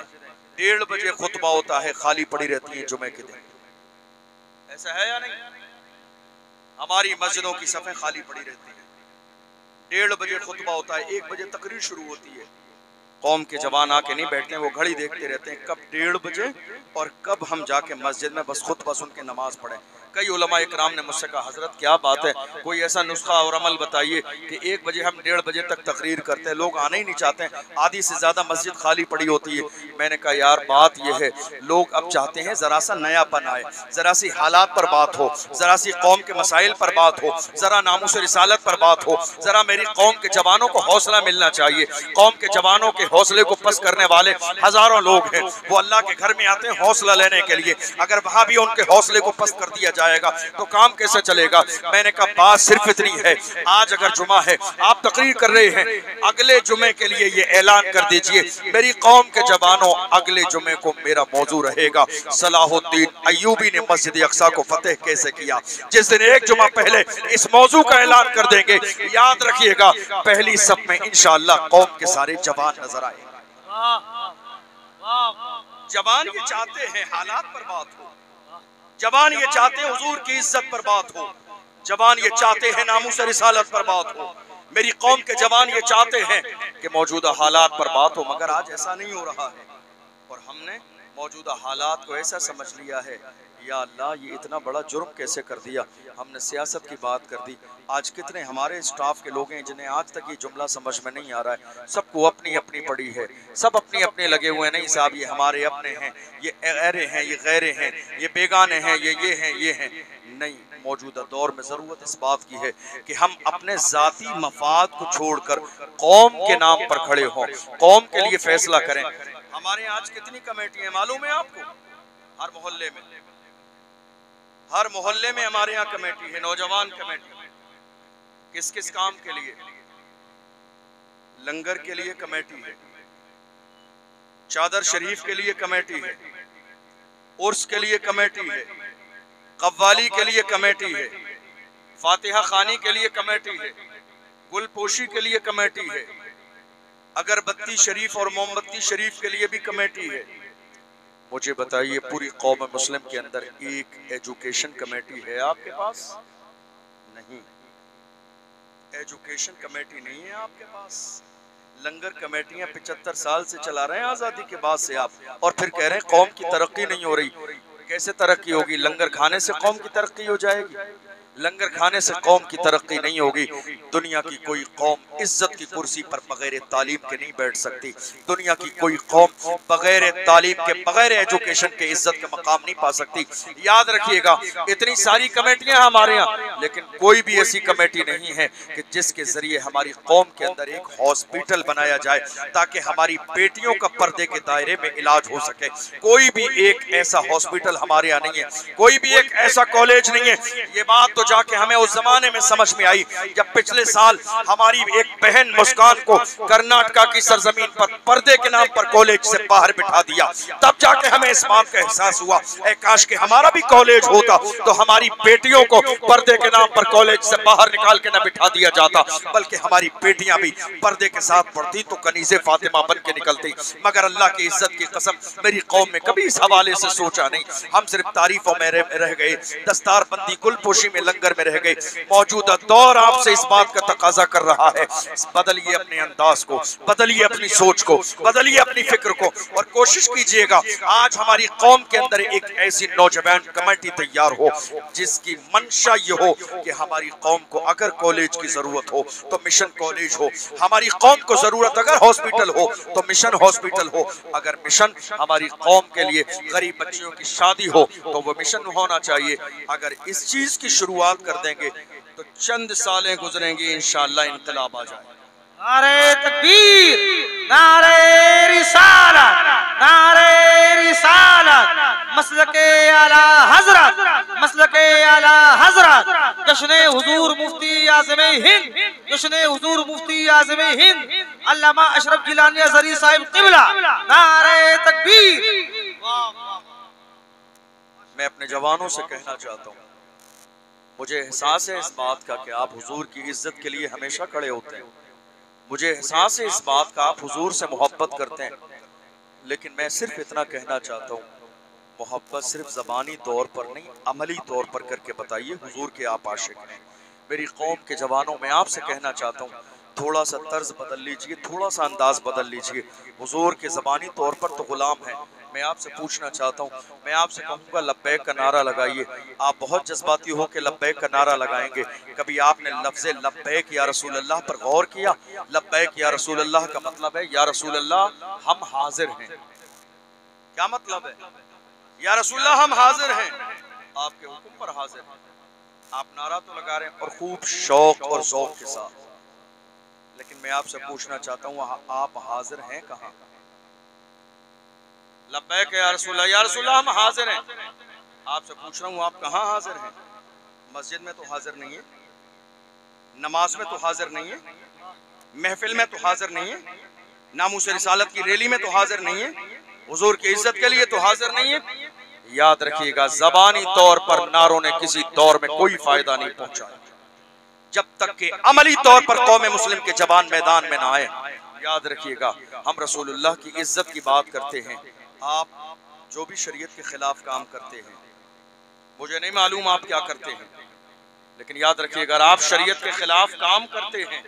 1:30 बजे खुतबा होता है, खाली पड़ी रहती है जुमे के दिन। ऐसा है या नहीं? हमारी मस्जिदों की सफ़ें खाली पड़ी रहती है। 1:30 बजे खुतबा होता है, 1 बजे तकरीर शुरू होती है। कौम के जवान आके नहीं बैठते हैं, वो घड़ी देखते रहते हैं कब 1:30 बजे और कब हम जाके मस्जिद में बस खुतबा सुन के नमाज पढ़ें। कई उलमा इकराम ने मुझसे कहा, हजरत क्या बात है, कोई ऐसा नुस्खा और अमल बताइए कि 1 बजे हम 1:30 बजे तक तकरीर करते हैं, लोग आने ही नहीं चाहते हैं, आधी से ज़्यादा मस्जिद खाली पड़ी होती है। मैंने कहा यार बात यह है, लोग अब चाहते हैं ज़रा सा नयापन आए, ज़रा सी हालात पर बात हो, ज़रा सी कौम के मसाइल पर बात हो, ज़रा नामूस रिसालत पर बात हो, ज़रा मेरी कौम के जवानों को हौसला मिलना चाहिए। कौम के जवानों के हौसले को पस्त करने वाले हज़ारों लोग हैं, वो अल्लाह के घर में आते हैं हौसला लेने के लिए। अगर वहाँ भी उनके हौसले को पस्त कर दिया जाएगा तो काम कैसे चलेगा? मैंने कहा बात सिर्फ इतनी है, आज अगर जुमा है, आप तकरीर कर रहे हैं, अगले जुमे के लिए ये ऐलान कर दीजिए, मेरी कौम के जवानों अगले जुमे को मेरा मौजू रहेगा सलाहुद्दीन अय्यूबी ने मस्जिद अक्सा को फतेह कैसे किया। जिस दिन एक जुमा पहले इस मौजू का ऐलान कर देंगे, याद रखिएगा पहली सब में इंशाअल्लाह कौम के सारे जवान नजर आएंगे। जवान ये चाहते हैं हालात पर बात हो, जवान ये चाहते हैं हुजूर की इज्जत पर बात हो, जवान ये चाहते हैं नामूस रिसालत पर बात हो। मेरी कौम के जवान ये चाहते हैं कि मौजूदा हालात पर बात हो, मगर आज ऐसा नहीं हो रहा है। और हमने मौजूदा हालात को ऐसा समझ लिया है, या अल्लाह ये इतना बड़ा जुर्म कैसे कर दिया, हमने सियासत की बात कर दी। आज कितने हमारे स्टाफ के लोग हैं जिन्हें आज तक ये जुमला समझ में नहीं आ रहा है, सबको अपनी अपनी पड़ी है, सब अपनी अपने लगे हुए, नहीं साहब ये हमारे अपने हैं, ये गैरे हैं, ये गैरे हैं, ये बेगाने हैं, ये हैं, ये हैं। नहीं, मौजूदा दौर में ज़रूरत इस बात की है कि हम अपने ज़ाती मफाद को छोड़कर कौम के नाम पर खड़े हों, कौम के लिए फैसला करें। हमारे यहाँ आज कितनी कमेटियाँ मालूम है आपको? हर मोहल्ले में, हर मोहल्ले में हमारे यहाँ कमेटी है, नौजवान कमेटी। किस किस काम के लिए? लंगर के लिए कमेटी है, चादर शरीफ के लिए कमेटी है, उर्स के लिए कमेटी है, कव्वाली के लिए कमेटी है, फातिहा खानी के लिए कमेटी है, गुलपोशी के लिए कमेटी है, अगरबत्ती शरीफ और मोमबत्ती शरीफ के लिए भी कमेटी है। मुझे बताइए पूरी कौम मुस्लिम के अंदर एक एजुकेशन कमेटी है आपके पास? नहीं, एजुकेशन कमेटी नहीं है आपके पास। लंगर कमेटियां 75 साल से चला रहे हैं आज़ादी के बाद से आप, और फिर कह रहे हैं कौम की तरक्की नहीं हो रही। कैसे तरक्की होगी? लंगर खाने से कौम की तरक्की हो जाएगी? लंगर खाने से कौम की तरक्की नहीं होगी। दुनिया की कोई कौम इज्जत की कुर्सी पर बगैर तालीम के नहीं बैठ सकती। दुनिया की कोई कौम बगैर तालीम के, बगैर एजुकेशन के इज्जत के मकाम नहीं पा सकती। याद रखिएगा, इतनी सारी कमेटियां हमारे यहाँ, लेकिन कोई भी ऐसी कमेटी नहीं है कि जिसके जरिए हमारी कौम के अंदर एक हॉस्पिटल बनाया जाए ताकि हमारी बेटियों का पर्दे के दायरे में इलाज हो सके। कोई भी एक ऐसा हॉस्पिटल हमारे यहाँ नहीं है, कोई भी एक ऐसा कॉलेज नहीं है। ये बात तो जाके हमें उस जमाने में समझ में आई जब पिछले साल हमारी एक बहन मुस्कान को कर्नाटका की सरजमीन पर पर्दे के नाम पर कॉलेज से बाहर बिठा दिया। तब जाके हमें इस बात का एहसास हुआ, ऐ काश के हमारा भी कॉलेज होता तो हमारी बेटियों को पर्दे के नाम पर कॉलेज से बाहर निकाल के न बिठा दिया जाता, बल्कि हमारी बेटियां भी पर्दे के साथ पढ़ती तो कनीज़े फातिमा बन के निकलती। मगर अल्लाह की इज्जत की कसम, मेरी कौम में कभी इस हवाले से सोचा नहीं। हम सिर्फ तारीफों में रह गए। दस्तार बंदी, गुलपोशी में लंगर में रह गए। मौजूदा दौर आपसे इस बात का तकाजा कर रहा है, बदलिए अपने अंदाज को, बदलिए अपनी सोच को, बदलिए अपनी फिक्र को और कोशिश कीजिएगा आज हमारी कौम के अंदर एक ऐसी नौजवान कमेटी तैयार हो जिसकी मंशा ये हो कि हमारी कौम को अगर कॉलेज की जरूरत हो तो मिशन कॉलेज हो, हमारी कौम को जरूरत अगर हॉस्पिटल हो तो मिशन हॉस्पिटल हो, अगर मिशन हमारी कौम के लिए गरीब बच्चियों की शादी हो तो वो मिशन होना चाहिए। अगर इस चीज की शुरुआत कर देंगे तो चंद सालें गुजरेंगी, इंशाअल्लाह इनकलाब आ जाए। नारे तकबीर, नारे रिसालत, नारे रिसालत, मसलके आला हजरत, मसलके आला हजरत, जश्न हुजूर मुफ्ती आज़म हिंद, जश्न हुजूर मुफ्ती आज़म हिंद अल्लामा अशरफ गिलानी अज़हरी साहिब क़िबला, नारे तकबीर। मैं अपने जवानों से कहना चाहता हूँ, मुझे एहसास है इस बात का कि आप हुजूर की इज्जत के लिए हमेशा खड़े होते हैं, मुझे एहसास है इस बात का आप हुजूर से मोहब्बत करते हैं, लेकिन मैं सिर्फ इतना कहना चाहता हूँ, मोहब्बत सिर्फ ज़बानी तौर पर नहीं अमली तौर पर करके बताइए हुजूर के आप आशिक हैं। मेरी कौम के जवानों में आपसे कहना चाहता हूँ, थोड़ा सा तर्ज बदल लीजिए, थोड़ा सा अंदाज बदल लीजिए। हुजूर के ज़बानी तौर पर तो गुलाम हैं। मैं आपसे पूछना चाहता हूँ, मैं आपसे कहूँगा लब्बैक का नारा लगाइए। आप बहुत जज्बाती हो के लब्बैक का नारा लगाएंगे, कभी आपने लफ्ज़ लब्बैक या रसूल अल्लाह पर गौर किया? लब्बैक या रसूल अल्लाह का मतलब है या रसूल अल्लाह हम हाजिर हैं। क्या मतलब है? या रसूल अल्लाह हम हाजिर हैं, आपके हुक्म पर हाजिर हैं। आप नारा तो लगा रहे हैं और खूब शौक और ज़ौक़ के साथ, लेकिन मैं आपसे पूछना चाहता हूँ आप हाजिर हैं कहाँ? लब्बैक या रसूल अल्लाह हम हाजिर हैं, आपसे पूछ रहा हूँ आप कहाँ हाजिर हैं? मस्जिद में तो हाजिर नहीं है, नमाज में तो हाजिर नहीं है, महफिल में तो हाजिर नहीं है, नामूस रिसालत की रैली में तो हाजिर नहीं है, हुजूर की इज्जत के लिए तो हाजिर नहीं है। याद रखिएगा, ज़बानी तौर पर नारों ने किसी दौर में कोई फायदा नहीं पहुंचा जब तक कि अमली तौर पर कौम मुस्लिम के जवान मैदान में ना आए। याद रखिएगा, हम रसूलुल्लाह की इज्जत की बात करते हैं, आप जो भी शरीयत के खिलाफ काम करते हैं, मुझे नहीं मालूम आप क्या करते हैं, लेकिन याद रखिएगा अगर आप शरीयत के खिलाफ काम करते हैं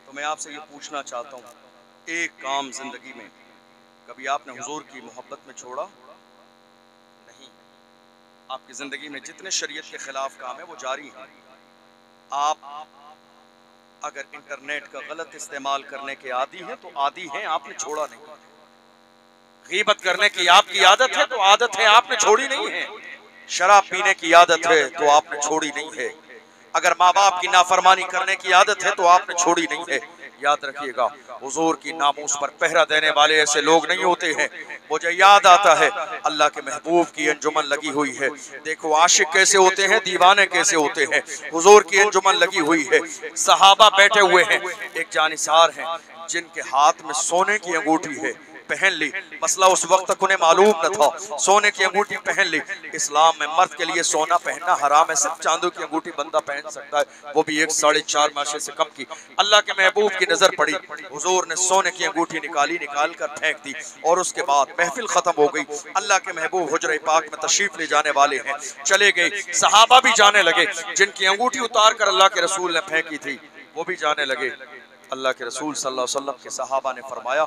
तो मैं आपसे ये पूछना चाहता हूँ, एक काम जिंदगी में कभी आपने हुजूर की मोहब्बत में छोड़ा? नहीं। आपकी जिंदगी में जितने शरीयत के खिलाफ काम है वो जारी है। आप अगर इंटरनेट का गलत इस्तेमाल करने के आदी हैं तो आदी हैं, आपने छोड़ा नहीं। गीबत करने की आपकी आदत है तो आदत है, आपने छोड़ी नहीं है। शराब पीने की आदत है तो आपने छोड़ी नहीं है। अगर माँ बाप की नाफरमानी करने की आदत है तो आपने छोड़ी नहीं है। याद रखिएगा, हुजूर की नामूस पर पहरा देने वाले ऐसे लोग नहीं होते हैं। मुझे याद आता है अल्लाह के महबूब की अंजुमन लगी हुई है, देखो आशिक कैसे होते हैं, दीवाने कैसे होते हैं। हुजूर की अंजुमन लगी हुई है, सहाबा बैठे हुए हैं, एक जानिसार हैं जिनके हाथ में सोने की अंगूठी है, पहन ली। मसला उस वक्त तक उन्हें मालूम न था, सोने की अंगूठी पहन ली। इस्लाम में मर्द के लिए सोना पहनना हराम है, सिर्फ चांदी की अंगूठी बंदा पहन सकता है, वो भी 1.5 माशे से कम की। अल्लाह के महबूब की नजर पड़ी, हुजूर ने सोने की अंगूठी निकाली, निकाल कर फेंक दी और उसके बाद महफिल खत्म हो गई। अल्लाह के महबूब हुजरे पाक में तशरीफ ले जाने वाले हैं, चले गए। सहाबा भी जाने लगे, जिनकी अंगूठी उतार कर अल्लाह के रसूल ने फेंकी थी वो भी जाने लगे। अल्लाह के रसूल सल्लल्लाहु अलैहि वसल्लम के सहाबा ने फरमाया,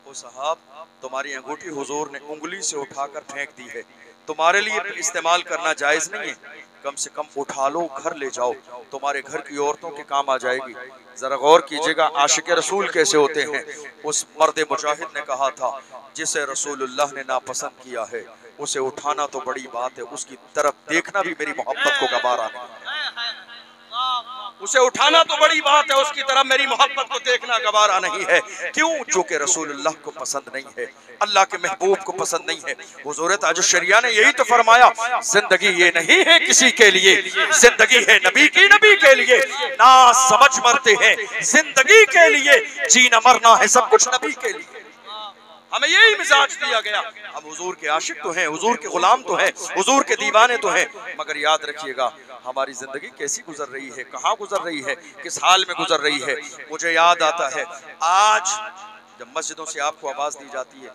ओ साहब, तुम्हारी अंगूठी हुजूर ने उंगली से उठाकर फेंक दी है, तुम्हारे लिए इस्तेमाल करना जायज नहीं है, कम से कम उठा लो, घर ले जाओ, तुम्हारे घर की औरतों के काम आ जाएगी। जरा गौर कीजिएगा आशिक रसूल कैसे होते हैं। उस मर्द मुजाहिद ने कहा था, जिसे रसूलुल्लाह ने नापसंद किया है उसे उठाना तो बड़ी बात है, उसकी तरफ देखना भी मेरी मोहब्बत को गवारा नहीं। उसे उठाना तो बड़ी बात है, उसकी तरफ मेरी मोहब्बत को देखना गवारा नहीं है। क्यों? चूंकि रसूलुल्लाह को पसंद नहीं है, अल्लाह के महबूब को पसंद नहीं है। हुजूर ताजुश शरिया ने यही तो फरमाया, जिंदगी ये नहीं है किसी के लिए, जिंदगी है नबी की, नबी के लिए। ना समझ मरते हैं जिंदगी के लिए, जीना मरना है सब कुछ नबी के लिए। हमें यही मिजाज दिया गया। हम हुजूर के आशिक तो हैं, हुजूर के गुलाम तो हैं, हुजूर के दीवाने तो हैं, मगर याद रखिएगा हमारी जिंदगी कैसी गुजर रही है, कहाँ गुजर रही है, किस हाल में गुजर रही है। मुझे याद आता है आज जब मस्जिदों से आपको आवाज दी जाती है,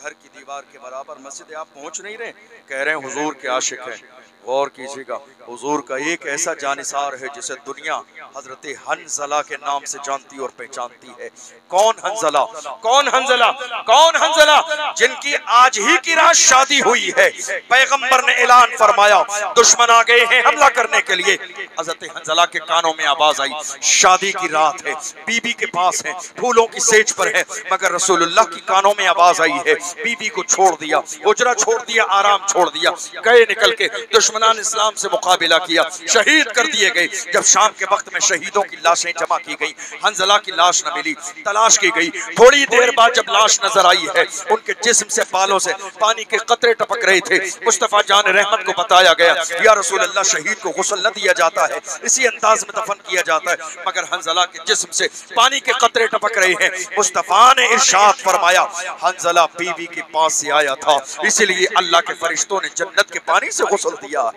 घर की दीवार के बराबर मस्जिद है, आप पहुंच नहीं रहे, कह रहे हैं हुजूर के आशिक हैं। गौर कीजिएगा, हुजूर का एक ऐसा जानिसार है जिसे दुनिया हजरत हंजला के नाम से जानती और पहचानती है। कौन हंजला? कौन हंजला? कौन हंजला? जिनकी आज ही की रात शादी हुई है। पैगंबर ने ऐलान फरमाया दुश्मन आ गए हैं हमला करने के लिए। हजरत हंजला के कानों में आवाज आई, शादी की रात है, बीबी के पास है, फूलों की सेज पर है, मगर रसूलुल्लाह की कानों में आवाज आई है, बीबी को छोड़ दिया, उजरा छोड़ दिया, आराम छोड़ दिया, गए निकल के, दुश्मनान इस्लाम से मुकाबला किया, शहीद कर दिए गए। जब शाम के वक्त में शहीदों की लाशें जमा की गई, हंजला की लाश न मिली, तलाश की गई। थोड़ी देर बाद जब लाश नजर आई है, उनके जिस्म से बालों से पानी के कतरे टपक रहे थे। मुस्तफा जान रहमत को बताया गया, या रसूलल्लाह, शहीद को गुस्ल न दिया जाता है, इसी अंदाज में दफन किया जाता है, मगर हंजला के जिस्म से पानी के कतरे टपक रहे हैं। मुस्तफा ने इरशाद फरमाया, हंजला बीवी के पास से आया था, इसलिए अल्लाह के फरिश्तों ने जन्नत के पानी से गुस्ल दिया। और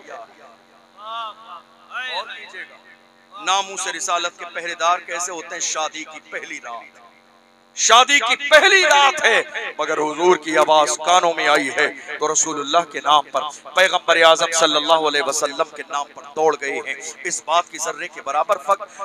कीजिएगा, नामूस रिसालत के पहरेदार कैसे होते हैं? शादी की पहली रात, शादी की पहली रात है, मगर हुजूर की आवाज कानों में आई है तो रसूलुल्लाह के नाम पर, पैगंबर आजम सल्लल्लाहु अलैहि वसल्लम के नाम पर दौड़ गए हैं। इस बात की जर्रे के बराबर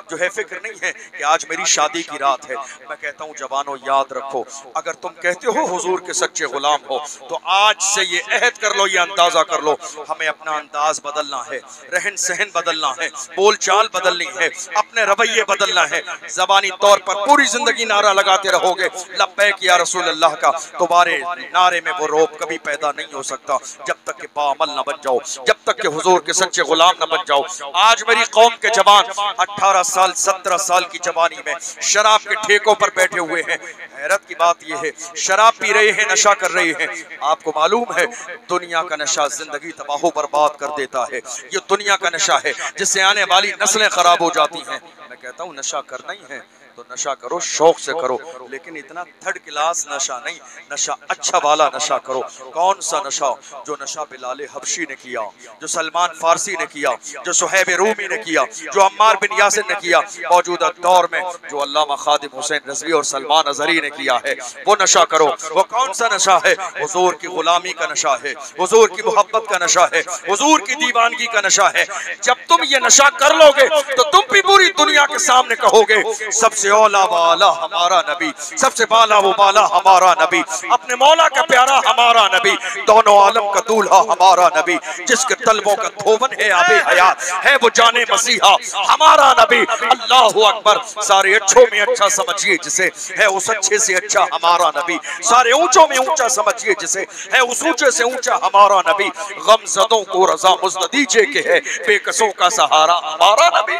जो है फिक्र नहीं है कि आज मेरी शादी की रात है। मैं कहता हूँ जवानों, याद रखो, अगर तुम कहते हो हुजूर के सच्चे गुलाम हो, तो आज से ये अहद कर लो, ये अंदाजा कर लो, हमें अपना अंदाज बदलना है, रहन सहन बदलना है, बोल चाल बदलनी है, अपने रवैये बदलना है। जबानी तौर पर पूरी जिंदगी नारा लगाते रहो होगे लब्बैक या रसूल अल्लाह का, तुम्हारे नारे में वो रौब कभी पैदा नहीं हो सकता जब तक कि बाअमल न बन जाओ, जब तक कि हुजूर के सच्चे गुलाम न बन जाओ। आज मेरी कौम के जवान 18 साल 17 साल की जवानी में शराब के ठेकों पर बैठे हुए हैं। हैरत की बात यह है, शराब पी रहे हैं, नशा कर रहे हैं। आपको मालूम है दुनिया का नशा जिंदगी तबाह बर्बाद कर देता है। ये दुनिया का नशा है जिससे आने वाली नस्लें खराब हो जाती हैं। मैं कहता हूँ नशा करना ही है तो नशा करो, शौक से करो, लेकिन इतना थर्ड क्लास नशा नहीं, नशा अच्छा वाला नशा करो। कौन सा नशा? जो नशा बिलाल हबशी ने किया, जो सलमान फारसी ने किया, जो सुहैब रूमी ने किया, जो अम्मार बिन यासिर ने किया, मौजूदा दौर में जो अल्लामा खादिम हुसैन रज़वी और सलमान अज़हरी ने किया है, वो नशा करो। वो कौन सा नशा है? हुजूर की गुलामी का नशा है, हुजूर की मोहब्बत का नशा है, हुजूर की दीवानगी का नशा है। जब तुम ये नशा कर लोगे तो तुम भी पूरी दुनिया के सामने कहोगे सबसे औला वाला हमारा नबी, सबसे बाला वो बाला हमारा नबी, अपने मौला का प्यारा हमारा नबी, दोनों आलम का दूल्हा हमारा नबी, जिसके तलबों का धोवन है आबे हयात है वो जाने मसीहा हमारा नबी। अल्लाहु अकबर। सारे अच्छों में अच्छा समझिए जिसे है उस अच्छे से अच्छा हमारा नबी, सारे ऊंचों में ऊंचा समझिए जिसे है उस ऊंचे से ऊंचा हमारा नबी। गमज़दों को रज़ा मुज़द दीजिए के है बेकसों का सहारा हमारा नबी।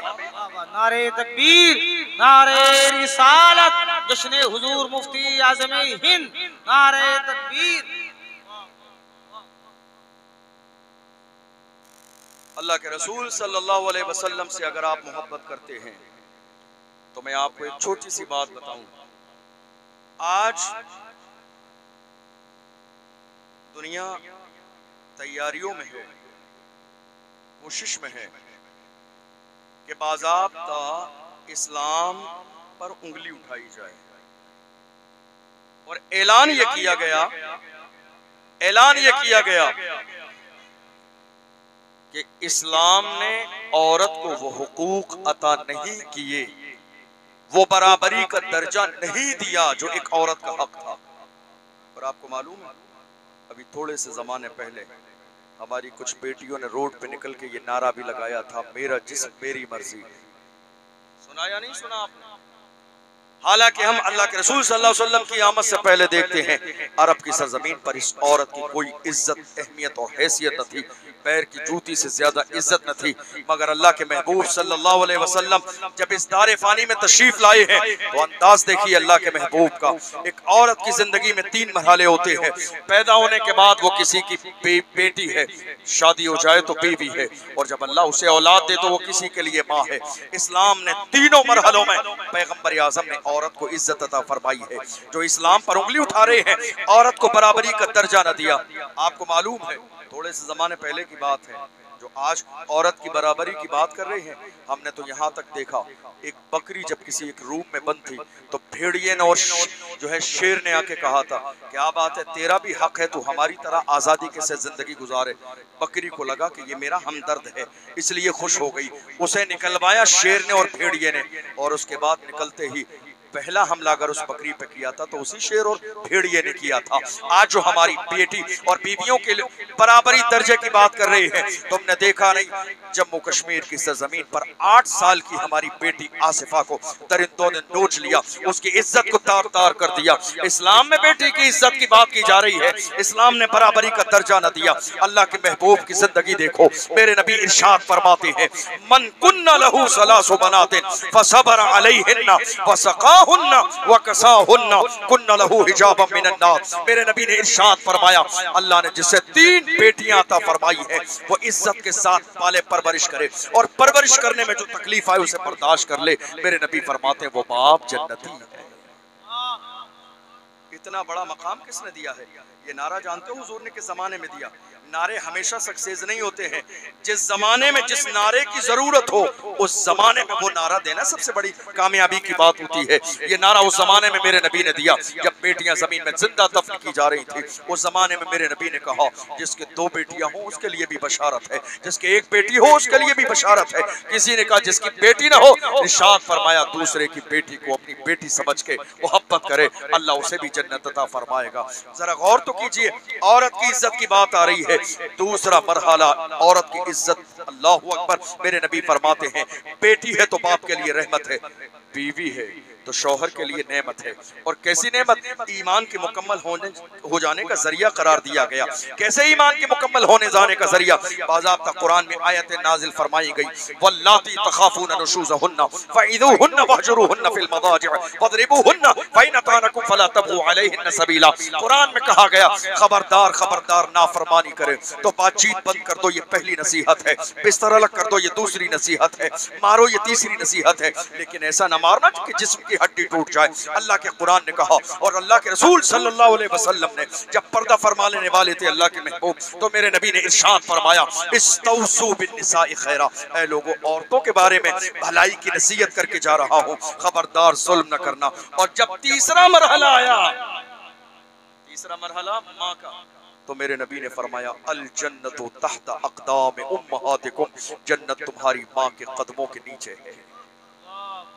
नारे तकबीर, नारे रिसालत, जश्न हुजूर मुफ्ती आज़म हिंद, नारे तकबीर। अल्लाह के रसूल सल्लल्लाहु अलैहि वसल्लम से अगर आप मोहब्बत करते हैं तो मैं आपको एक छोटी सी बात बताऊं। आज दुनिया तैयारियों में है, कोशिश में है कि बाज़ाब्ता इस्लाम पर उंगली उठाई जाए, और ऐलान ये किया गया कि इस्लाम ने औरत को वो हुकूक अता नहीं किए, वो बराबरी का दर्जा नहीं दिया जो एक औरत का हक था। और आपको मालूम है अभी थोड़े से जमाने पहले हमारी कुछ बेटियों ने रोड पे निकल के ये नारा भी लगाया था, मेरा जिस्म मेरी मर्जी। सुना या नहीं सुना आपने? हालांकि हम अल्लाह के रसूल सल्लल्लाहु अलैहि वसल्लम की आमद से पहले देखते हैं अरब की सरजमीन पर इस औरत की कोई इज्जत, अहमियत और हैसियत न थी, पैर की जूती से ज्यादा इज्जत न थी। मगर अल्लाह के महबूब सल्लल्लाहु अलैहि वसल्लम जब इस दारे फानी में तशरीफ लाए हैं तो अंदाज देखिए अल्लाह के महबूब का। एक औरत की जिंदगी में 3 मरहले होते हैं। पैदा होने के बाद वो किसी की बेटी है, शादी हो जाए तो बीवी है, और जब अल्लाह उसे औलाद दे तो वो किसी के लिए माँ है। इस्लाम ने तीनों मरहलों में पैगंबर आज़म ने औरत को इज्जत अता फरमाई है। जो इस्लाम पर उंगली उठा रहे हैं औरत को बराबरी का दर्जा न दिया। आपको मालूम है थोड़े से जमाने पहले की बात है, जो आज औरत की बराबरी की बात कर रहे हैं, हमने तो यहाँ तक देखा एक बकरी जब किसी एक रूम में बंद थी तो भेड़िए ने और जो है शेर ने आके कहा था क्या बात है, तेरा भी हक है, तू हमारी तरह आज़ादी के साथ जिंदगी गुजारे। बकरी को लगा कि ये मेरा हमदर्द है, इसलिए खुश हो गई, उसे निकलवाया शेर ने और भेड़िए ने, और उसके बाद निकलते ही पहला हमला अगर उस बकरी पे किया था तो उसी शेर और भेड़िए ने किया था। आज जो हमारी बेटी और बीवियों के बराबरी दर्जे की बात कर रहे हैं, तुमने देखा नहीं जम्मू कश्मीर की सरजमीन पर 8 साल की हमारी बेटी आसिफा को दरिंदों ने नोच लिया, उसकी इज्जत को तार तार कर दिया। इस्लाम में बेटी की इज्जत की बात की जा रही है, इस्लाम ने बराबरी का दर्जा न दिया। अल्लाह के महबूब की जिंदगी देखो, मेरे नबी इरशाद फरमाते हैं मन कुन्ना लहू सलासु बनातिन फसबर अलैहिन्ना वसका मेरे नबी ने इरशाद फरमाया अल्लाह ने जिसे 3 बेटियां अता फरमाई है वो इज्जत के साथ पाले परवरिश करे, और परवरिश करने में जो तकलीफ आए उसे बर्दाश्त कर ले। मेरे नबी फरमाते हैं वो बाप जन्नती है। इतना बड़ा मकाम किसने दिया है? ये नारा जानते हो हुजूर ने किस जमाने में दिया? नारे हमेशा सक्सेस नहीं होते हैं, जिस जमाने में जिस नारे की जरूरत हो उस जमाने में वो नारा देना सबसे बड़ी कामयाबी की बात होती है। ये नारा उस जमाने में मेरे नबी ने दिया जब बेटियां जमीन में जिंदा दफन की जा रही थी। उस जमाने में मेरे नबी ने कहा जिसके 2 बेटियां हो उसके लिए भी बशारत है, जिसके 1 बेटी हो उसके लिए भी बशारत है। किसी ने कहा जिसकी बेटी ना हो, इरशाद फरमाया दूसरे की बेटी को अपनी बेटी समझ के मोहब्बत करे, अल्लाह उसे भी जन्नत अता फरमाएगा। जरा गौर तो कीजिए, औरत की इज्जत की बात आ रही है। दूसरा मरहला औरत की इज्जत, अल्लाहु अकबर, मेरे नबी फरमाते हैं बेटी है तो बाप के लिए रहमत है, बीवी है तो शौहर के लिए नेमत है। और कैसी नेमत? ईमान के मुकम्मल हो जाने का जरिया करार दिया गया। कैसे ईमान के मुकम्मल होने जाने का जरिया? बाज़ाब्ता कुरान में आयतें नाजिल फरमाई गई, वल्लाती तखाफूना नुशूज़हुन्ना फ़इज़ूहुन्ना वहजुरूहुन्ना फ़िल मदाजिअ वज़रिबूहुन्ना फ़इन अतानकुम फ़ला तबगू अलैहिन्ना सबीला। कुरान में कहा गया खबरदार खबरदार, नाफरमानी करे तो बातचीत बंद कर दो, ये पहली नसीहत है। बिस्तर अलग कर दो, ये दूसरी नसीहत है। मारो, ये तीसरी नसीहत है। लेकिन ऐसा न मारना कि जिस्म की हड्डी टूट जाए। अल्लाह के कुरान ने कहा और अल्लाह के रसूल सल्लल्लाहु अलैहि वसल्लम ने जब पर्दा फरमा लेने वाले थे अल्लाह के महबूब, तो मेरे नबी ने इरशाद फरमाया इस्तौसू बिन्निसाई खैरा, ऐ लोगों औरतों के बारे में भलाई की नसीहत करके जा रहा हूँ, खबरदार जुल्म न करना। और जब तीसरा मरहला आया, तीसरा मरहला माँ का, तो मेरे नबी ने फरमाया अल जन्नतु तहत अक़दाम उम्महातिकुम, जन्नत तुम्हारी माँ के कदमों के नीचे है।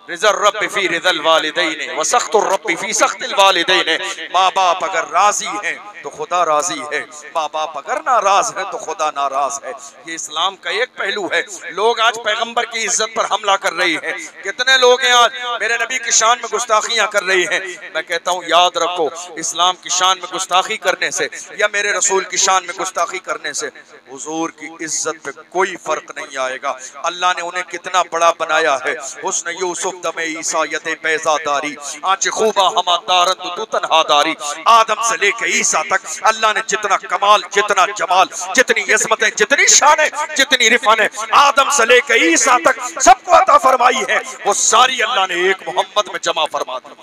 रिज़ल रब्बि फी रिज़ल वालिदैन व सख्तुर रब्बि फी सख्तिल वालिदैन। माँ बाप अगर राजी हैं तो खुदा राजी है, माँ बाप अगर नाराज हैं तो खुदा नाराज है। ये इस्लाम का एक पहलू है। लोग आज पैगंबर की इज्जत पर हमला कर रहे हैं। कितने लोग हैं आज मेरे नबी की शान में गुस्ताखियां कर रहे हैं। मैं कहता हूँ याद रखो, इस्लाम की शान में गुस्ताखी करने से या मेरे रसूल की शान में गुस्ताखी करने से हुजूर की इज्जत पे कोई फर्क नहीं आएगा। अल्लाह ने उन्हें कितना बड़ा बनाया है। हुस्न यूसुफ दमे ईसा यते पैजादारी, आंच खूबा हमा दारन तू तन्हादारी। आदम से लेके ईसा तक अल्लाह ने जितना कमाल, जितना जमाल, जितनी इज़्ज़तें, जितनी शानें, जितनी रिफानें आदम से लेके ईसा तक सबको अता फरमाई है, वो सारी अल्लाह ने एक मोहम्मद में जमा फरमा दी।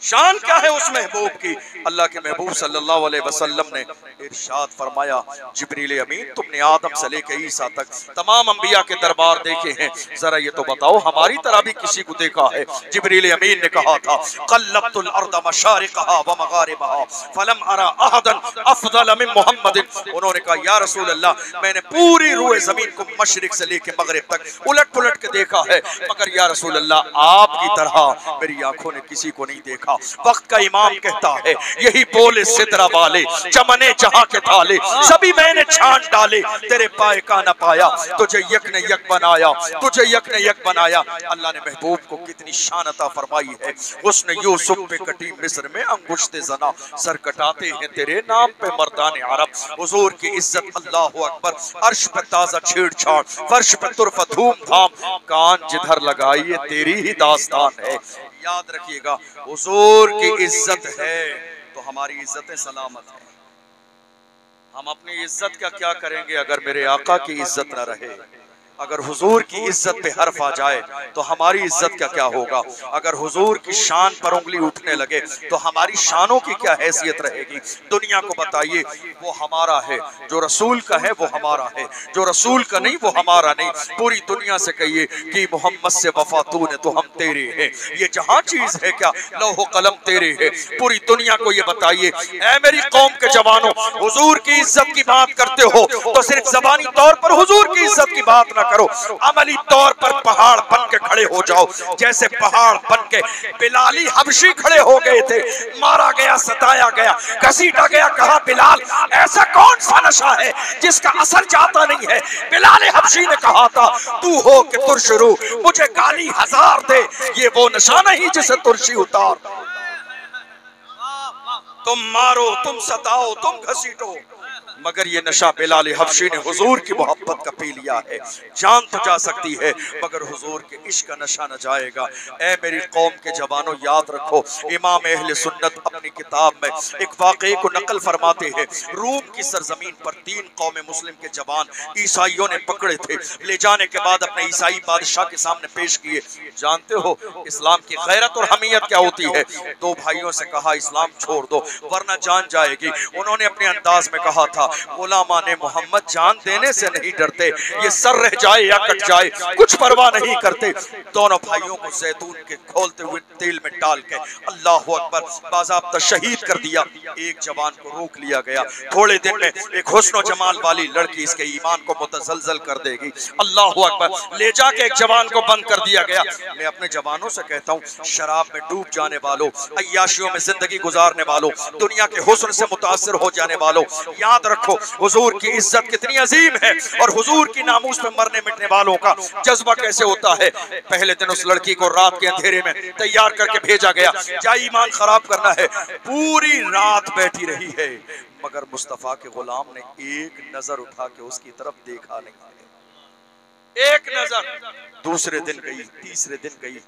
शान क्या है उस महबूब की? अल्लाह के महबूब सल्लल्लाहु अलैहि वसल्लम ने इरशाद फरमाया जिब्रील अमीन तुमने आदम से लेकर ईसा तक तमाम अंबिया के दरबार देखे हैं, जरा ये तो बताओ हमारी तरह भी किसी को देखा है? जिब्रील अमीन ने कहा था क़ल्लब्तुल अर्द मशारिक़हा व मग़ारिबहा फलम अरा अहदन अफ़ज़ल मिन मुहम्मदिन। उन्होंने कहा या रसूल अल्लाह, मैंने पूरी रूए जमीन को मशरिक से लेकर मगरिब तक उलट पुलट के देखा है, मगर या रसूल अल्लाह आपकी तरह मेरी आंखों ने किसी को नहीं देखा। वक्त का इमाम कहता है यही बोले सिदरा वाले चमने जहां के थाले, सभी मैंने छान डाले तेरे पाए का न पाया, तुझे यक ने यक बनाया, तुझे यक ने यक बनाया। अल्लाह ने महबूब को कितनी शान अता फरमाई है। उसने यूसुफ पे कटी मिस्र में अंगुश्ते जना, सर कटाते हैं तेरे नाम पे मर्दान अरब। हुजूर की इज्जत अल्लाहु अकबर, अर्श पे ताजा छेड़छाड़, फर्श पे तुरफ धूम धाम, कान जिधर लगाइए तेरी ही दास्तान है। याद रखिएगा हुजूर की इज्जत है तो हमारी इज्जतें सलामत है। हम अपनी इज्जत का क्या करेंगे अगर मेरे आका की इज्जत न रहे, अगर हुजूर की इज्जत पे हर्फ आ जाए तो हमारी इज्जत का क्या होगा? अगर हुजूर की शान पर उंगली उठने लगे तो हमारी शानों की क्या हैसियत रहेगी? दुनिया को बताइए वो हमारा है, जो रसूल का है वो हमारा है, जो रसूल का नहीं वो हमारा नहीं। पूरी दुनिया से कहिए कि मोहम्मद से वफा तूने तो हम तेरे हैं, ये जहां चीज है क्या लौह कलम तेरे है। पूरी दुनिया को ये बताइए, ऐ मेरी कौम के जवानों, हुजूर की इज्जत की बात करते हो तो सिर्फ ज़बानी तौर पर हुजूर की इज्जत की बात ना करो, अमली तौर पर पहाड़ बन के खड़े हो जाओ। जैसे पहाड़ बन के बिलाली हबशी खड़े हो गए थे, मारा गया, सताया गया, घसीटा गया। कहा बिलाल ऐसा कौन सा नशा है जिसका असर जाता नहीं है? बिलाल हबशी ने कहा था तू हो कि तुरशरू मुझे गाली हजार दे, ये वो नशा नहीं जिसे तुरशी उतार। तुम मारो, तुम सताओ, तुम घसीटो, मगर ये नशा बिलाल हबशी ने हुजूर की मोहब्बत का पी लिया है। जान तो जा सकती है मगर हुजूर के इश्क का नशा न जाएगा। ऐ मेरी कौम के जवानों, याद रखो, इमाम अहले सुन्नत अपनी किताब में एक वाक़े को नकल फरमाते हैं। रूम की सरजमीन पर 3 कौम मुस्लिम के जवान ईसाइयों ने पकड़े थे, ले जाने के बाद अपने ईसाई बादशाह के सामने पेश किए। जानते हो इस्लाम की गैरत और हमीयत क्या होती है? 2 भाइयों से कहा इस्लाम छोड़ दो वरना जान जाएगी। उन्होंने अपने अंदाज में कहा था गुलामाने मोहम्मद जान देने से नहीं डरते, ये सर रह जाए या कट जाए कुछ परवाह नहीं करते। दोनों भाइयों को जैतून के खोलते हुए तेल में डाल के अल्लाह अकबर बाज़ाब्ता शहीद कर दिया। एक जवान को रोक लिया गया। थोड़े दिन में एक हुस्न और जमाल वाली लड़की इसके ईमान को मुतज़लज़ल कर देगी। अल्लाह अकबर, ले जाके एक जवान को बंद कर दिया गया। मैं अपने जवानों से कहता हूँ, शराब में डूब जाने वालों, अय्याशियों में जिंदगी गुजारने वालों, दुनिया के हुस्न से मुतासिर हो जाने वालों, याद रखो हुजूर की इज्जत कितनी अजीम है और हुजूर की नामूस में मरने मिटने वालों का जज्बा कैसे होता है। पहले दिन उस लड़की को रात के अंधेरे में तैयार करके भेजा गया, क्या ईमान खराब करना है। पूरी रात बैठी रही है मगर मुस्तफा के गुलाम ने एक नजर उठा के उसकी तरफ देखा नहीं। एक नजर। दूसरे दिन गई, तीसरे दिन गई,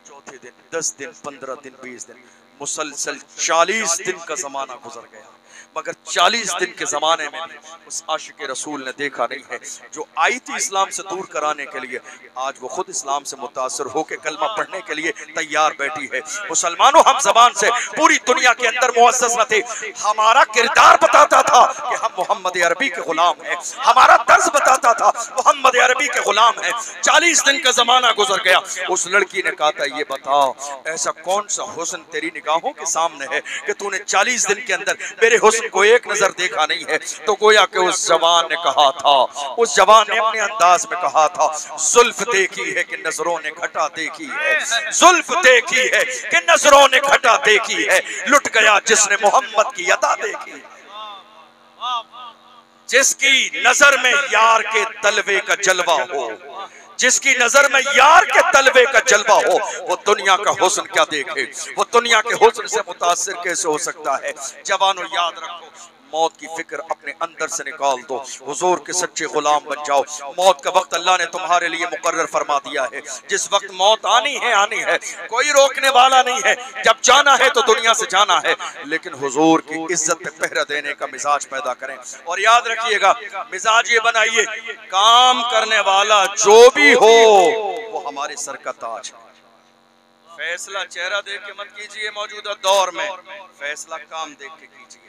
चौथे दिन, 10 दिन, 15 दिन, 20 दिन, मुसलसल 40 दिन का जमाना गुजर गया मगर 40 दिन के जमाने में उस आशिक रसूल ने देखा नहीं है जो आई थी इस्लाम से दूर कराने के लिए। आज वो खुद इस्लाम से मुतासर होकर कलमा पढ़ने के लिए तैयार बैठी है। मुसलमानों, हम जबान से पूरी दुनिया के अंदर मुअज़्ज़ज़ न थे, हमारा किरदार बताता था कि हम मोहम्मद अरबी के गुलाम हैं, हमारा तर्ज बताता था मोहम्मद अरबी के गुलाम हैं। 40 दिन का जमाना गुजर गया। उस लड़की ने कहा था ये बताओ ऐसा कौन सा हुस्न तेरी निगाहों के सामने है कि तूने 40 दिन के अंदर मेरे हुस्न को एक नजर देखा नहीं है। तो गोया कि उस जवान ने कहा था, उस जवान ने अपने अंदाज में कहा था, जुल्फ देखी है कि नजरों ने घटा देखी है, जुल्फ देखी है कि नजरों ने घटा देखी है, लुट गया जिसने मोहम्मद की अदा देखी। जिसकी नजर में यार के तलवे का जलवा हो, जिसकी नजर में यार के तलवे का जलवा हो, वो दुनिया का हुस्न क्या देखे, वो दुनिया के हुस्न से मुतासिर कैसे हो सकता है। जवानों, याद रखो, मौत की फिक्र अपने अंदर से निकाल दो, हुजूर के सच्चे गुलाम बन जाओ। मौत का वक्त अल्लाह ने तुम्हारे लिए मुकर्रर फरमा दिया है। जिस वक्त मौत आनी है, आनी है, कोई रोकने वाला नहीं है। जब जाना है तो दुनिया से जाना है, लेकिन हुजूर की इज्जत पे पहरा देने का मिजाज पैदा करें। और याद रखिएगा, मिजाज ये बनाइए, काम करने वाला जो भी हो वो हमारे सर का ताज है। फैसला चेहरा देख के मत कीजिए मौजूदा दौर में, फैसला काम देख के कीजिए,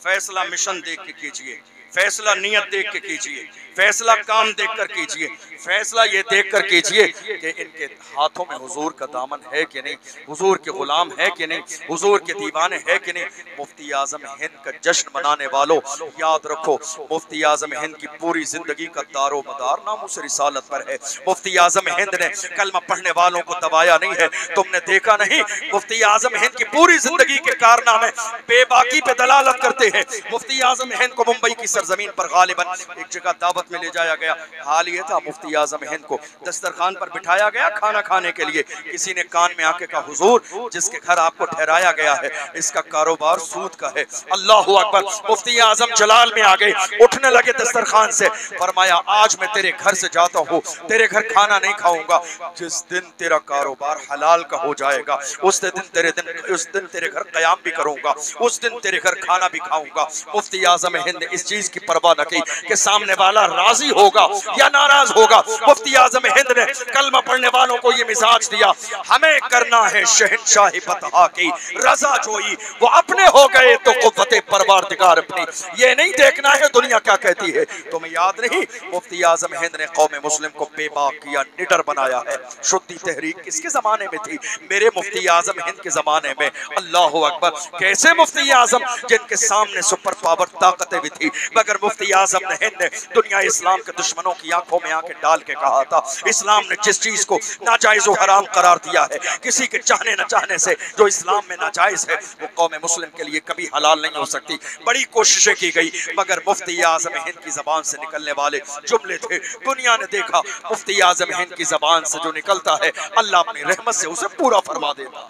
फैसला मिशन देख के कीजिए, फैसला नियत देख के कीजिए, फैसला काम देख कर कीजिए, फैसला ये देख कर कीजिए कि इनके हाथों में हुजूर का दामन है कि नहीं, हुजूर के गुलाम है कि नहीं, हुजूर के दीवाने है कि नहीं। मुफ्ती आजम हिंद का जश्न मनाने वालों, याद रखो, मुफ्ती आजम हिंद की पूरी जिंदगी का दारो मदार नामूस रिसालत पर है। मुफ्ती आजम हिंद ने कलमा पढ़ने वालों को दबाया नहीं है। तुमने देखा नहीं, मुफ्ती आजम हिंद की पूरी जिंदगी के कारनामे बेबाकी पे दलालत करते हैं। मुफ्ती आजम हिंद को मुंबई की सरजमीन पर गालिबन एक जगह दावत में ले जाया गया। हाल ये था, मुफ्ती आजम हिंद को दस्तरखान पर बिठाया गया खाना खाने के लिए। किसी ने कान में आके कहा, हुजूर जिसके घर आपको ठहराया गया है इसका कारोबार सूद का है। अल्लाह अकबर। मुफ्ती आजम जलाल में आ गए, उठने लगे दस्तरखान से। फरमाया, आज मैं तेरे घर से जाता हूँ, तेरे घर खाना नहीं खाऊंगा। जिस दिन तेरा कारोबार हलाल का हो जाएगा उस दिन तेरे घर कयाम भी करूंगा, उस दिन तेरे घर खाना भी खाऊंगा। मुफ्ती आजम हिंद ने इस चीज की परवाह न की कि सामने वाला राजी होगा या नाराज होगा। मुफ्ती आजम हिंद ने कलमा पढ़ने वालों को ये मिजाज दिया, हमें करना है शहंशाही बतहा की रजा जोई, वो अपने हो गए तो कुव्वते परवारदिगार अपनी, ये नहीं देखना है दुनिया क्या कहती है। तुम्हें याद नहीं मुफ्ती आजम हिंद ने कौम मुस्लिम को बेबाक किया, निडर बनाया है। शुद्धि तहरीक किसके जमाने में थी? मेरे मुफ्ती आजम हिंद के जमाने में। अल्लाह अकबर, कैसे मुफ्ती आजम जिनके सामने सुपर पावर ताकतें भी थी, मगर मुफ्ती आजम हिंद ने दुनिया इस्लाम के दुश्मनों की आंखों में आंखें डाल के कहा था, इस्लाम ने जिस चीज को नाजायज और हराम करार दिया है, किसी के चाहने न चाहने से जो इस्लाम में नाजायज है वो कौम मुस्लिम के लिए कभी हलाल नहीं हो सकती। बड़ी कोशिशें की गई मगर मुफ्ती आजम हिंद की जबान से निकलने वाले जुमले थे, दुनिया ने देखा मुफ्ती आजम हिंद की जबान से जो निकलता है अल्लाह अपनी रहमत से उसे पूरा फरमा देता।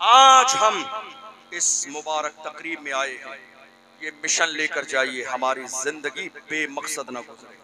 आज हम इस मुबारक तकरीब में आए हैं, ये मिशन लेकर जाइए, हमारी जिंदगी बेमकसद न गुजरे।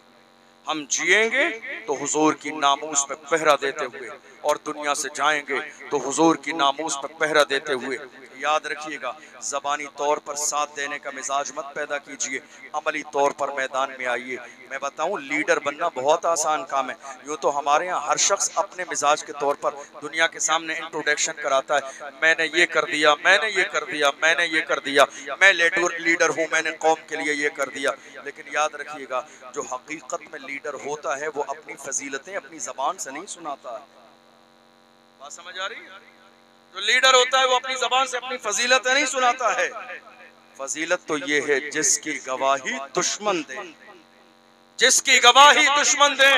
हम जिएंगे तो हुजूर की नामूस पे पहरा देते हुए और दुनिया से जाएंगे तो हुजूर की नामूस पे पहरा देते हुए। याद रखिएगा, ज़बानी तौर पर साथ देने का मिजाज मत पैदा कीजिए, अमली तौर पर मैदान में आइए। मैं बताऊं, लीडर बनना बहुत आसान काम है। यूँ तो हमारे यहाँ हर शख्स अपने मिजाज के तौर पर दुनिया के सामने इंट्रोडक्शन कराता है, मैंने ये कर दिया, मैंने ये कर दिया, मैंने ये कर दिया, मैं लीडर हूँ, मैंने कौम के लिए ये कर दिया। लेकिन याद रखिएगा, जो हकीकत में लीडर होता है वो अपनी फजीलतें अपनी ज़बान से नहीं सुनाता है। बात समझ आ रही है? जो लीडर होता है वो अपनी जबान से अपनी फजीलत नहीं सुनाता है। फजीलत तो ये है जिसकी गवाही दुश्मन दे, जिसकी गवाही दुश्मन दे।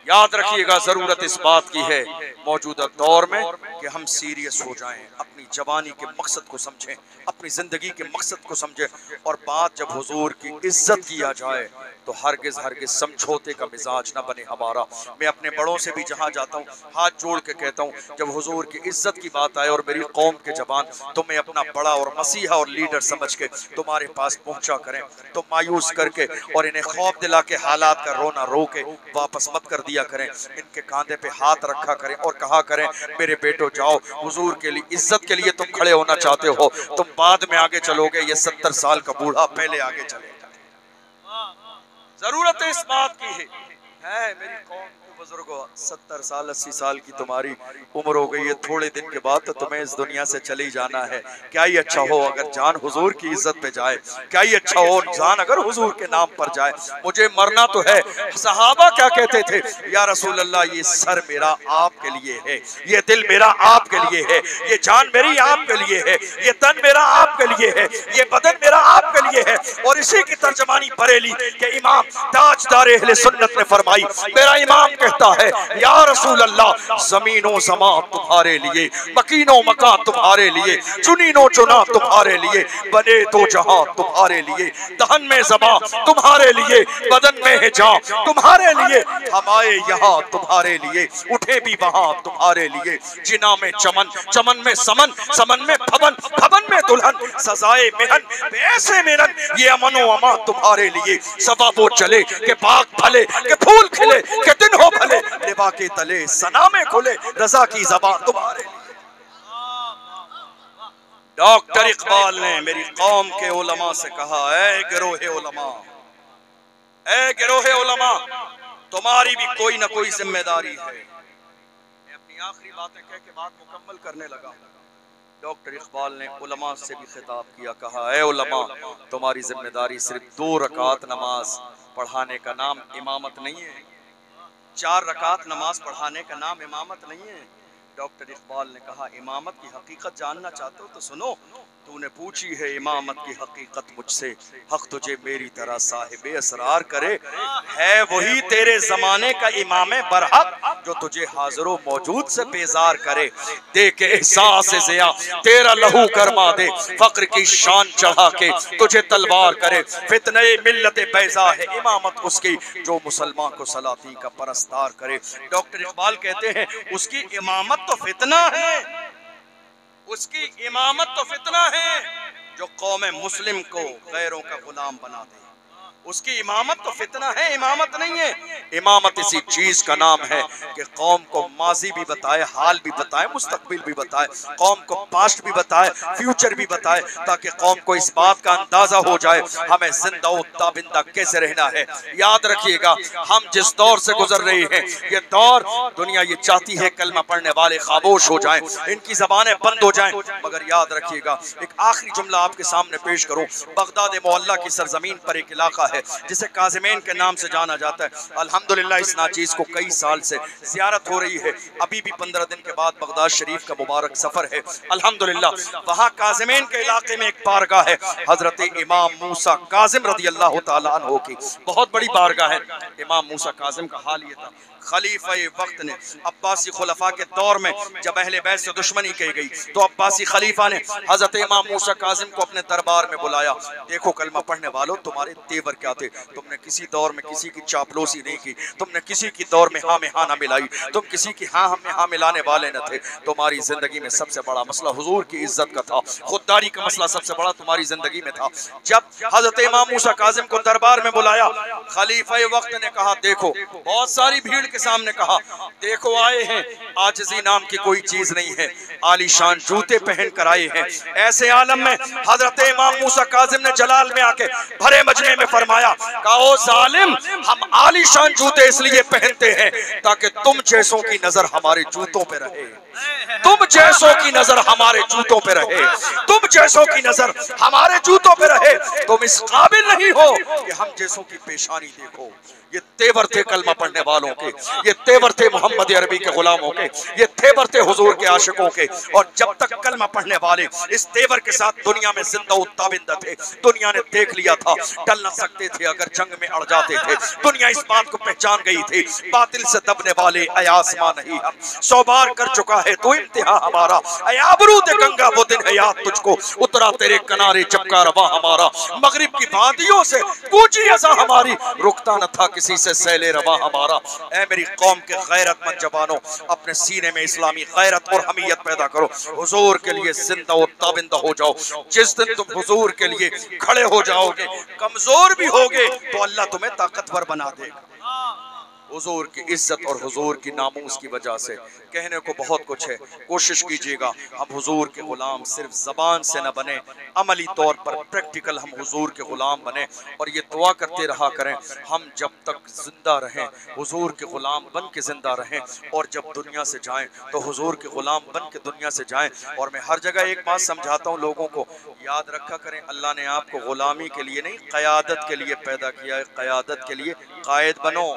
याद रखिएगा, जरूरत इस बात की है मौजूदा दौर में कि हम सीरियस हो जाएं, अपनी जवानी के मकसद को समझें, अपनी जिंदगी के मकसद को समझें। और बात जब हुजूर की इज्जत किया जाए तो हरगिज हरगिज समझौते का मिजाज ना बने हमारा। मैं अपने बड़ों से भी जहाँ जाता हूँ हाथ जोड़ के कहता हूँ, जब हुजूर की इज्जत की बात आए और मेरी कौम के जवान तुम्हें अपना बड़ा और मसीहा और लीडर समझ के तुम्हारे पास पहुँचा करें तो मायूस करके और इन्हें खौफ दिला के हालात का रोना रो के वापस मत कर दिया करें। इनके कांधे पे हाथ रखा करें और कहा करें, मेरे बेटो जाओ, हुजूर के लिए इज्जत के लिए तुम खड़े होना चाहते हो, तुम बाद में आगे चलोगे, ये 70 साल का बूढ़ा पहले आगे चलेगा। जरूरत इस बात की है मेरी कौम के बुजुर्गों, 70 साल 80 साल की तुम्हारी उम्र हो गई है, थोड़े दिन के बाद तो तुम्हें इस दुनिया से चली जाना है। क्या ही अच्छा हो अगर जान हुजूर की इज्जत पे जाए, क्या ही अच्छा हो जान अगर हुजूर के नाम पर जाए। मुझे मरना तो है। सहाबा क्या कहते थे, या रसूल अल्लाह, ये सर मेरा आपके लिए है, ये दिल मेरा आपके लिए है, ये जान मेरी आपके लिए है, ये तन मेरा आपके लिए है, ये बदन मेरा आपके लिए है। और इसी की तर्जमानी बरेली के इमाम ताजदार अहले सुन्नत ने फरमाई। मेरा इमाम कहता है, या रसूल अल्लाह, जमीनो समा तुम्हारे लिए, मकीनो मकान तुम्हारे लिए, चुनीनो चुना तुम्हारे लिए, बने तो जहां तुम्हारे लिए, दहन में ज़बां तुम्हारे लिए, बदन में है जान तुम्हारे लिए, हम आए यहाँ तुम्हारे लिए, उठे भी वहां तुम्हारे लिए। जिना में चमन, चमन में समन, समन में भवन, भवन में दुल्हन, सजाए मेहन ऐसे मेहन, ये अमनो अमा तुम्हारे लिए। सवा वो चले के बाग भले, के फूल खिले, के दिन हो भले, लिबा के तले सना में खुले, रजा की ज़बान तुम्हारे लिए। डॉक्टर इकबाल ने मेरी कौम के उलमा से कहा, ऐ गिरोहे उलमा, ऐ गिरोहे उलमा, तुम्हारी भी कोई ना कोई जिम्मेदारी है। मैं अपनी आखिरी बातें कह के बात मुकम्मल करने लगा। डॉक्टर इकबाल ने उलमा से भी खिताब किया, कहा, ऐ उलमा, तुम्हारी जिम्मेदारी सिर्फ 2 रकात नमाज पढ़ाने का नाम इमामत नहीं है, 4 रकात नमाज पढ़ाने का नाम इमामत नहीं है। डॉक्टर इकबाल ने कहा, इमामत की हकीकत जानना चाहते हो तो सुनो, तूने पूछी है इमामत की हकीकत मुझसे, हक तुझे मेरी तरह साहिबे असरार करे, है वही तेरे जमाने का इमाम बरहक जो तुझे हाजिरो मौजूद से बेजार करे, दे के एहसास ज़िया तेरा लहू गरमा दे, फक्र की शान चढ़ा के तुझे तलवार करे, फितने मिल्लत बैजा है इमामत उसकी जो मुसलमान को सलाती का परस्तार करे। डॉक्टर इकबाल कहते हैं, उसकी इमामत तो फितना है, उसकी इमामत तो फितना है जो कौम मुस्लिम को गैरों का गुलाम बना दे, उसकी इमामत तो फितना है, इमामत नहीं है। इमामत इसी चीज का नाम है कि कौम को माजी भी बताए, हाल भी बताए, मुस्तकबिल भी बताए, कौम को पास्ट भी बताए, फ्यूचर भी बताए, ताकि कौम को इस बात का अंदाजा हो जाए हमें जिंदा ताबिंदा कैसे रहना है। याद रखिएगा, हम जिस दौर से गुजर रहे हैं, ये दौर दुनिया ये चाहती है कलमा पढ़ने वाले खामोश हो जाएं, इनकी जबानें बंद हो जाएं। मगर याद रखिएगा, एक आखिरी जुमला आपके सामने पेश करूं। बगदाद मोहल्ला की सरजमीन पर एक इलाका है जिसे काज़िमैन के नाम से जाना जाता है। अल्हम्दुलिल्लाह इस नाचीज को कई साल से ज़ियारत हो रही है। अभी भी 15 दिन के बाद बगदाद शरीफ का मुबारक सफर है। अल्हम्दुलिल्लाह वहाँ काज़िमैन के इलाके में एक बारगाह है, हजरत इमाम मूसा काज़िम रज़ी अल्लाह तआला अन्हु की बहुत बड़ी बारगाह है। इमाम मूसा काज़िम का हाल ये था, खलीफा वक्त ने अब्बासी खुलफा के दौर में जब अहले बैत से दुश्मनी की गई तो अब्बासी खलीफा ने हजरत इमाम मूसा काज़िम को अपने दरबार में बुलाया। देखो कलमा पढ़ने वालों, तुम्हारे तेवर क्या थे, तुमने किसी दौर में किसी की चापलूसी नहीं की, तुमने किसी की दौर में हाँ न मिलाई, तुम किसी की हाँ में हाँ मिलाने वाले न थे। तुम्हारी जिंदगी में सबसे बड़ा मसला हुजूर की इज्जत का था, खुददारी का मसला सबसे बड़ा तुम्हारी जिंदगी में था। जब हजरत इमाम मूसा काज़िम को दरबार में बुलाया, खलीफा वक्त ने कहा देखो, बहुत सारी भीड़ के सामने कहा देखो आए हैं, आजिज़ी नाम की कोई चीज नहीं है, आलीशान जूते पहन कर आए हैं। ऐसे आलम में हजरत इमाम मूसा काज़िम ने जलाल में आके भरे मजमे में फरमाया, कहो जालिम, हम आलीशान जूते इसलिए पहनते हैं ताकि तुम जैसों की नजर हमारे जूतों पे रहे, तुम जैसों की नजर हमारे जूतों पे रहे, तुम जैसों की नजर हमारे जूतों पे रहे। तुम इस काबिल नहीं हो कि हम जैसों की पेशानी देखो। ये तेवर थे कलमा पढ़ने वालों के, ये तेवर थे मोहम्मद अरबी के गुलामों के, ये तेवर थे हुजूर के आशिकों के। और जब तक कलमा पढ़ने वाले इस तेवर के साथ दुनिया में जिंदा ताबिंदा थे, दुनिया ने देख लिया था टल न सकते थे अगर जंग में अड़ जाते थे। दुनिया इस बात को पहचान गई थी, बातिल से दबने वाले आसमां नहीं हम, 100 बार कर चुका है तो इम्तिहान हमारा, आबरू दे गंगा वो दिन है याद तुझको, उतरा तेरे किनारे चपका रवा हमारा, मगरिब की वादियों से गूंजी अज़ा हमारी, रुकता न था किसी से सैले रवा हमारा। ऐ मेरी कौम के गैरतमंद जवानों, अपने सीने में इस्लामी गैरत और हमीयत पैदा करो, हुजूर के लिए जिंदा और ताबिंदा हो जाओ। जिस दिन तुम हुजूर के लिए खड़े हो जाओगे, कमजोर भी होगे तो अल्लाह तुम्हें ताकतवर बना देगा। हुजूर की इज्जत और हुजूर की नामूस की वजह से कहने को बहुत कुछ है, कोशिश कीजिएगा हम हुजूर के गुलाम सिर्फ ज़बान से न बने, अमली तौर पर प्रैक्टिकल हम हुजूर के गुलाम बने। और ये दुआ करते रहा करें, हम जब तक जिंदा रहें हुजूर के गुलाम बन के जिंदा रहें, और जब दुनिया से जाएं तो हुजूर के गुलाम बन के दुनिया से जाएं। और मैं हर जगह एक बात समझाता हूँ लोगों को, याद रखा करें, अल्लाह ने आपको गुलामी के लिए नहीं, क़यादत के लिए पैदा किया है। क़यादत के लिए कायद बनो,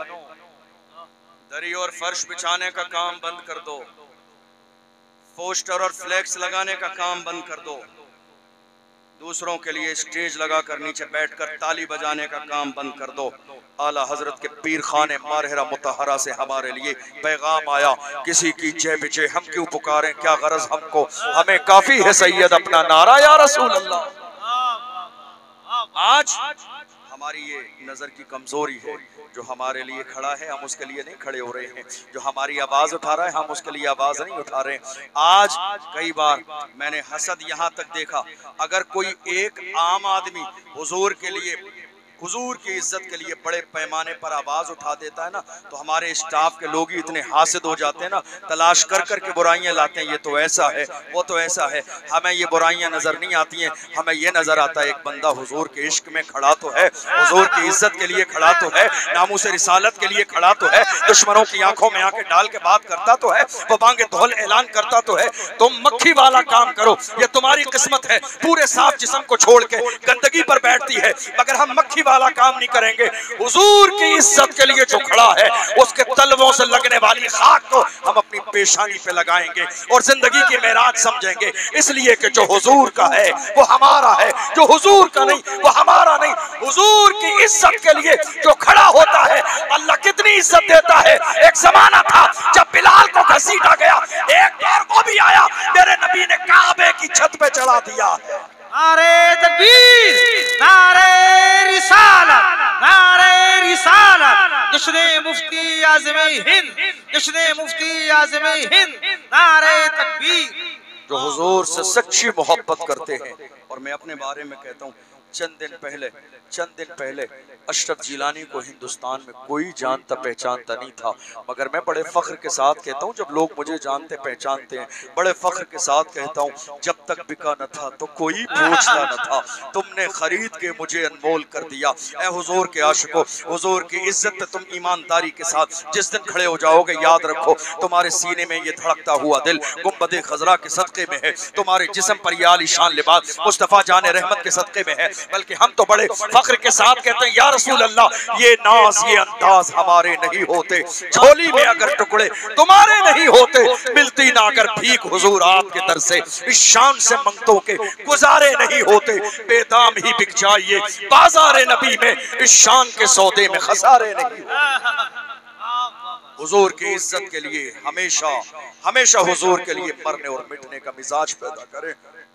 दरी और फर्श बिछाने का काम बंद कर दो, पोस्टर और फ्लैक्स लगाने का काम बंद कर दो, दूसरों के लिए स्टेज लगाकर नीचे बैठकर ताली बजाने का काम बंद कर दो। आला हजरत के पीर खाने मारहरा मुतहरा से हमारे लिए पैगाम आया, किसी की जय बिजय हम क्यों पुकारें, क्या गरज हमको, हमें काफी है सैयद अपना नारा या रसूल अल्लाह। आज हमारी ये नज़र की कमज़ोरी है, जो हमारे लिए खड़ा है हम उसके लिए नहीं खड़े हो रहे हैं, जो हमारी आवाज़ उठा रहा है हम उसके लिए आवाज़ नहीं उठा रहे हैं। आज कई बार मैंने हसद यहाँ तक देखा, अगर कोई एक आम आदमी हुजूर के लिए, हुजूर की इज्जत के लिए बड़े पैमाने पर आवाज़ उठा देता है ना, तो हमारे स्टाफ के लोग ही इतने हासिद हो जाते हैं ना, तलाश कर कर के बुराइयां लाते हैं, ये तो ऐसा है वो तो ऐसा है। हमें ये बुराइयां नज़र नहीं आती हैं, हमें ये नज़र आता है एक बंदा हुजूर के इश्क में खड़ा तो है, हुजूर की इज्जत के लिए खड़ा तो है, नामूस रिसालत के लिए खड़ा तो है, दुश्मनों की आंखों में आंखें डाल के बात करता तो है, वो बांगे धौल ऐलान करता तो है। तुम मक्खी वाला काम करो, ये तुम्हारी किस्मत है, पूरे साफ जिस्म को छोड़ के गंदगी पर बैठती है, मगर हम मक्खी वाला काम नहीं करेंगे। हुजूर की इज्जत के लिए जो खड़ा है उसके तलवों से लगने वाली खाक को हम अपनी पेशानी पे लगाएंगे और जिंदगी की मेराज समझेंगे, इसलिए कि जो हुजूर का है वो हमारा है, जो हुजूर का नहीं वो हमारा नहीं। हुजूर की इज्जत के लिए जो खड़ा होता है अल्लाह कितनी इज्जत देता है। एक जमाना था जब बिलाल को घसीटा गया, एक बार वो भी आया, मेरे नबी ने काबे की छत पे चढ़ा दिया। नारे तकबीर, नारे रिसालत, नारे रिसालत, जश्न मुफ्ती आज़म हिंद, जश्न मुफ्ती आज़म हिंद, नारे तकबीर। जो हुजूर से सच्ची मोहब्बत करते हैं, और मैं अपने बारे में कहता हूँ चंद दिन पहले अशरफ जिलानी को हिंदुस्तान में कोई जानता पहचानता नहीं था, मगर मैं बड़े फख्र के साथ कहता हूँ, जब लोग मुझे जानते पहचानते हैं, बड़े फख्र के साथ कहता हूँ, जब तक बिका न था तो कोई पूछता न था, तुमने खरीद के मुझे अनमोल कर दिया। ऐ हुजूर के आशिकों, हुजूर की इज्जत पे तुम ईमानदारी के साथ जिस दिन खड़े हो जाओगे, याद रखो तुम्हारे सीने में ये धड़कता हुआ दिल गुंबद खजरा के सदके में है, तुम्हारे जिस्म पर ये आलीशान लिबास मुस्तफा जाने रहमत के सदके में है। बल्कि हम तो बड़े फख्र के साथ कहते हैं, या रसूल अल्लाह, ये नाज ये अंदाज हमारे नहीं होते, झोली में अगर टुकड़े तुम्हारे नहीं होते, मिलती ना अगर भीख हुजूर आपके दर से, इस शान से मंगतों के गुजारे नहीं होते, बेदाम ही बिक जाइए बाजारे नबी में, इस शान के सौदे में खसारे नहीं होते। हुजूर की इज्जत के लिए हमेशा हमेशा हुजूर के लिए मरने और मिटने का मिजाज पैदा करें,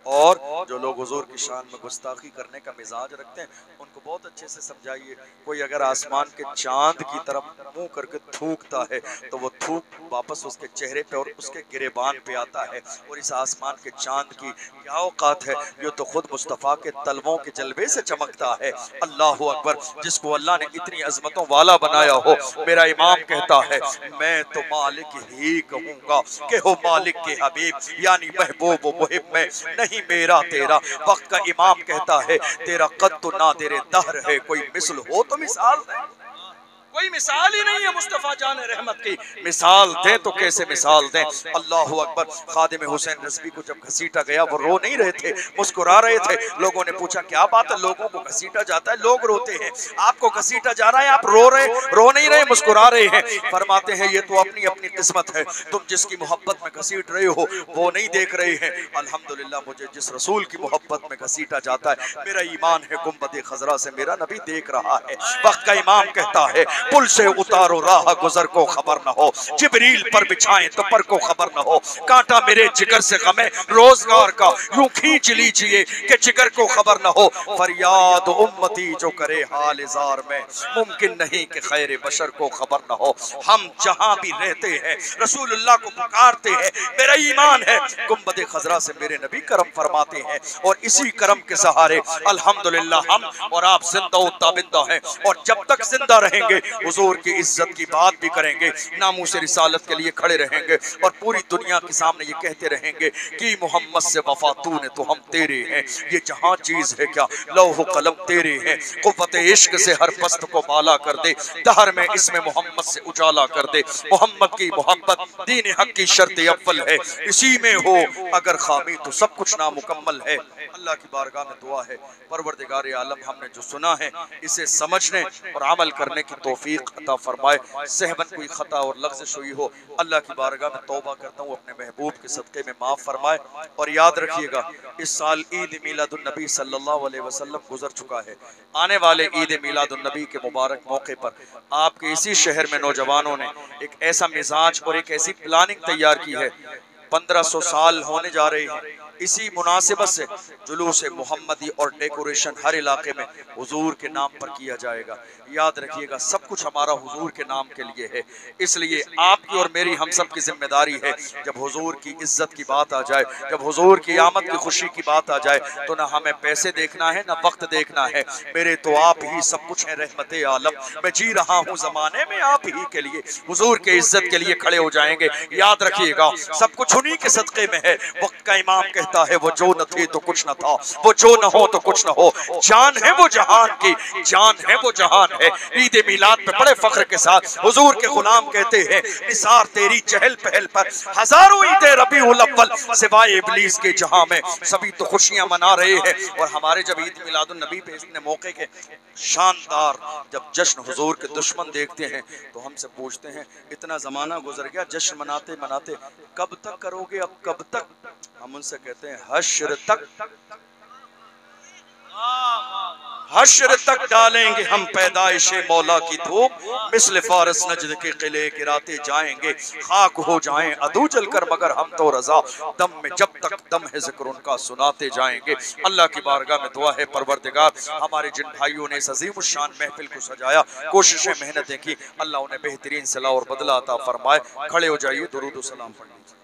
और जो लोग हुजूर की शान में गुस्ताखी करने का मिजाज रखते हैं उनको बहुत अच्छे से समझाइए। कोई अगर आसमान के चांद की तरफ मुंह करके थूकता है तो वो थूक वापस उसके चेहरे पे और उसके गिरेबान पे आता है, और इस आसमान के चांद की क्या औकात है, ये तो खुद मुस्तफ़ा के तलवों के जलवे से चमकता है। अल्लाह अकबर, जिसको अल्लाह ने इतनी अजमतों वाला बनाया हो। मेरा इमाम कहता है, मैं तो मालिक ही कहूँगा कि हो मालिक के हबीब, यानी महबूब व मुहिब में नहीं मेरा तेरा। वक्त का इमाम कहता है, तेरा कद तो ना तेरे दहर है, कोई मिसल हो तो मिसाल दे। कोई मिसाल ही नहीं है मुस्तफा जाने रहमत की, मिसाल दे तो कैसे मिसाल दें। अल्लाह अकबर। खादिम हुसैन रज़वी को जब घसीटा गया, वो रो नहीं रहे थे, मुस्कुरा रहे थे। लोगों ने पूछा क्या बात है, लोगों को घसीटा जाता है लोग रोते हैं, आपको घसीटा जा रहा है आप रो नहीं रहे, मुस्कुरा रहे हैं। फरमाते हैं ये तो अपनी अपनी किस्मत है, तुम जिसकी मोहब्बत में घसीट रहे हो वो नहीं देख रहे हैं। अल्हम्दुलिल्लाह, मुझे जिस रसूल की मोहब्बत में घसीटा जाता है, मेरा ईमान है गुंबद खजरा से मेरा नबी देख रहा है। वक्त का इमाम कहता है, पुल से उतारो राह गुजर को खबर न हो, जिब्रील पर बिछाएं तो पर को खबर न हो, कांटा मेरे जिगर से गमे रोजगार का यूं खींच लीजिए कि जिगर को खबर न हो। फरियाद उम्मती जो करे हाल जार में, मुमकिन नहीं कि खैर बशर को खबर न हो। हम जहां भी रहते हैं रसूलुल्लाह को पुकारते हैं, मेरा ईमान है गुंबद खजरा से मेरे नबी करम फरमाते हैं, और इसी करम के सहारे अल्हम्दुलिल्लाह हम और आप जिंदा ताबिंदा हैं, और जब तक जिंदा रहेंगे हुजूर की इज्जत की बात भी करेंगे, नामूस रिसालत के लिए खड़े रहेंगे, और पूरी दुनिया के सामने ये कहते रहेंगे कि मोहम्मद से वफा तूने तो हम तेरे हैं। ये जहां चीज है क्या, लौह कलम तेरे हैं, कुव्वत इश्क से हर पस्त को बाला कर दे, दहर में इसमें मोहम्मद से उजाला कर दे। मोहम्मद की मोहब्बत दीन हक की शर्त अव्वल है, इसी में हो अगर खामी तो सब कुछ नामुकम्मल है। अल्लाह की बारगाह में दुआ है, परवरदिगार आलम हमने जो सुना है इसे समझने और अमल करने की तौफीक अता फरमाए। सहबन कोई खता और लफ्ज़ हुई हो, अल्लाह की बारगाह में तौबा करता हूँ, अपने महबूब के सदक़े में माफ़ फरमाए। और याद रखिएगा, इस साल ईद मिलादुन नबी सल्लल्लाहु अलैहि वसल्लम गुजर चुका है। आने वाले ईद मिलादुन नबी के मुबारक मौके पर आपके इसी शहर में नौजवानों ने एक ऐसा मिजाज और एक ऐसी प्लानिंग तैयार की है। 1500 साल होने जा रहे हैं, इसी मुनासिबत से जुलूस मोहम्मदी और डेकोरेशन हर इलाके में हुजूर के नाम पर किया जाएगा। याद रखिएगा, सब कुछ हमारा हुजूर के नाम के लिए है, इसलिए आपकी और मेरी हम सब की जिम्मेदारी है, जब हुजूर की इज्जत की बात आ जाए, जब हुजूर की आमद की खुशी की बात आ जाए, तो ना हमें पैसे देखना है ना वक्त देखना है, मेरे तो आप ही सब कुछ है रहमत आलम। मैं जी रहा हूँ जमाने में आप ही के लिए, हुजूर के इज्जत के लिए खड़े हो जाएंगे। याद रखिएगा, सब कुछ उन्हीं के सदक़े में है। वक्त का इमाम कहता है, वो जो न थे तो कुछ न था, वो जो न हो तो कुछ न हो, जान है वो जहान की, जान है वो जहान है। ईद मिलाद पे बड़े फख्र के साथ हुजूर के गुलाम कहते हैं, निसार तेरी चहल पहल पर हजारों ईद रबीउल अव्वल, सिवाय इब्लीस के जहां में सभी तो खुशियां मना रहे हैं। और हमारे जब ईद मिलादुन नबी पे इतने मौके के शानदार जब जश्न हुजूर के दुश्मन देखते हैं तो हमसे पूछते हैं, इतना जमाना गुजर गया जश्न मनाते मनाते, कब तक करोगे, अब कब तक? हम उनसे कहते हैं, हश्र तक, हश्र तक डालेंगे हम पैदाइशे मौला की धूप, मिस्ल फारस नजद के किले गिराते जाएंगे, खाक हो जाएं अदू जलकर मगर हम तो रजा, दम में जब तक दम है जिक्र उनका सुनाते जाएंगे। अल्लाह की बारगाह में दुआ है, परवरदिगार हमारे जिन भाइयों ने इस अजीम शान महफिल को सजाया, कोशिशें मेहनतें की, अल्लाह उन्हें बेहतरीन सलाह और बदला अता फरमाए। खड़े हो जाइए, दुरूद व सलाम पढ़ लीजिए।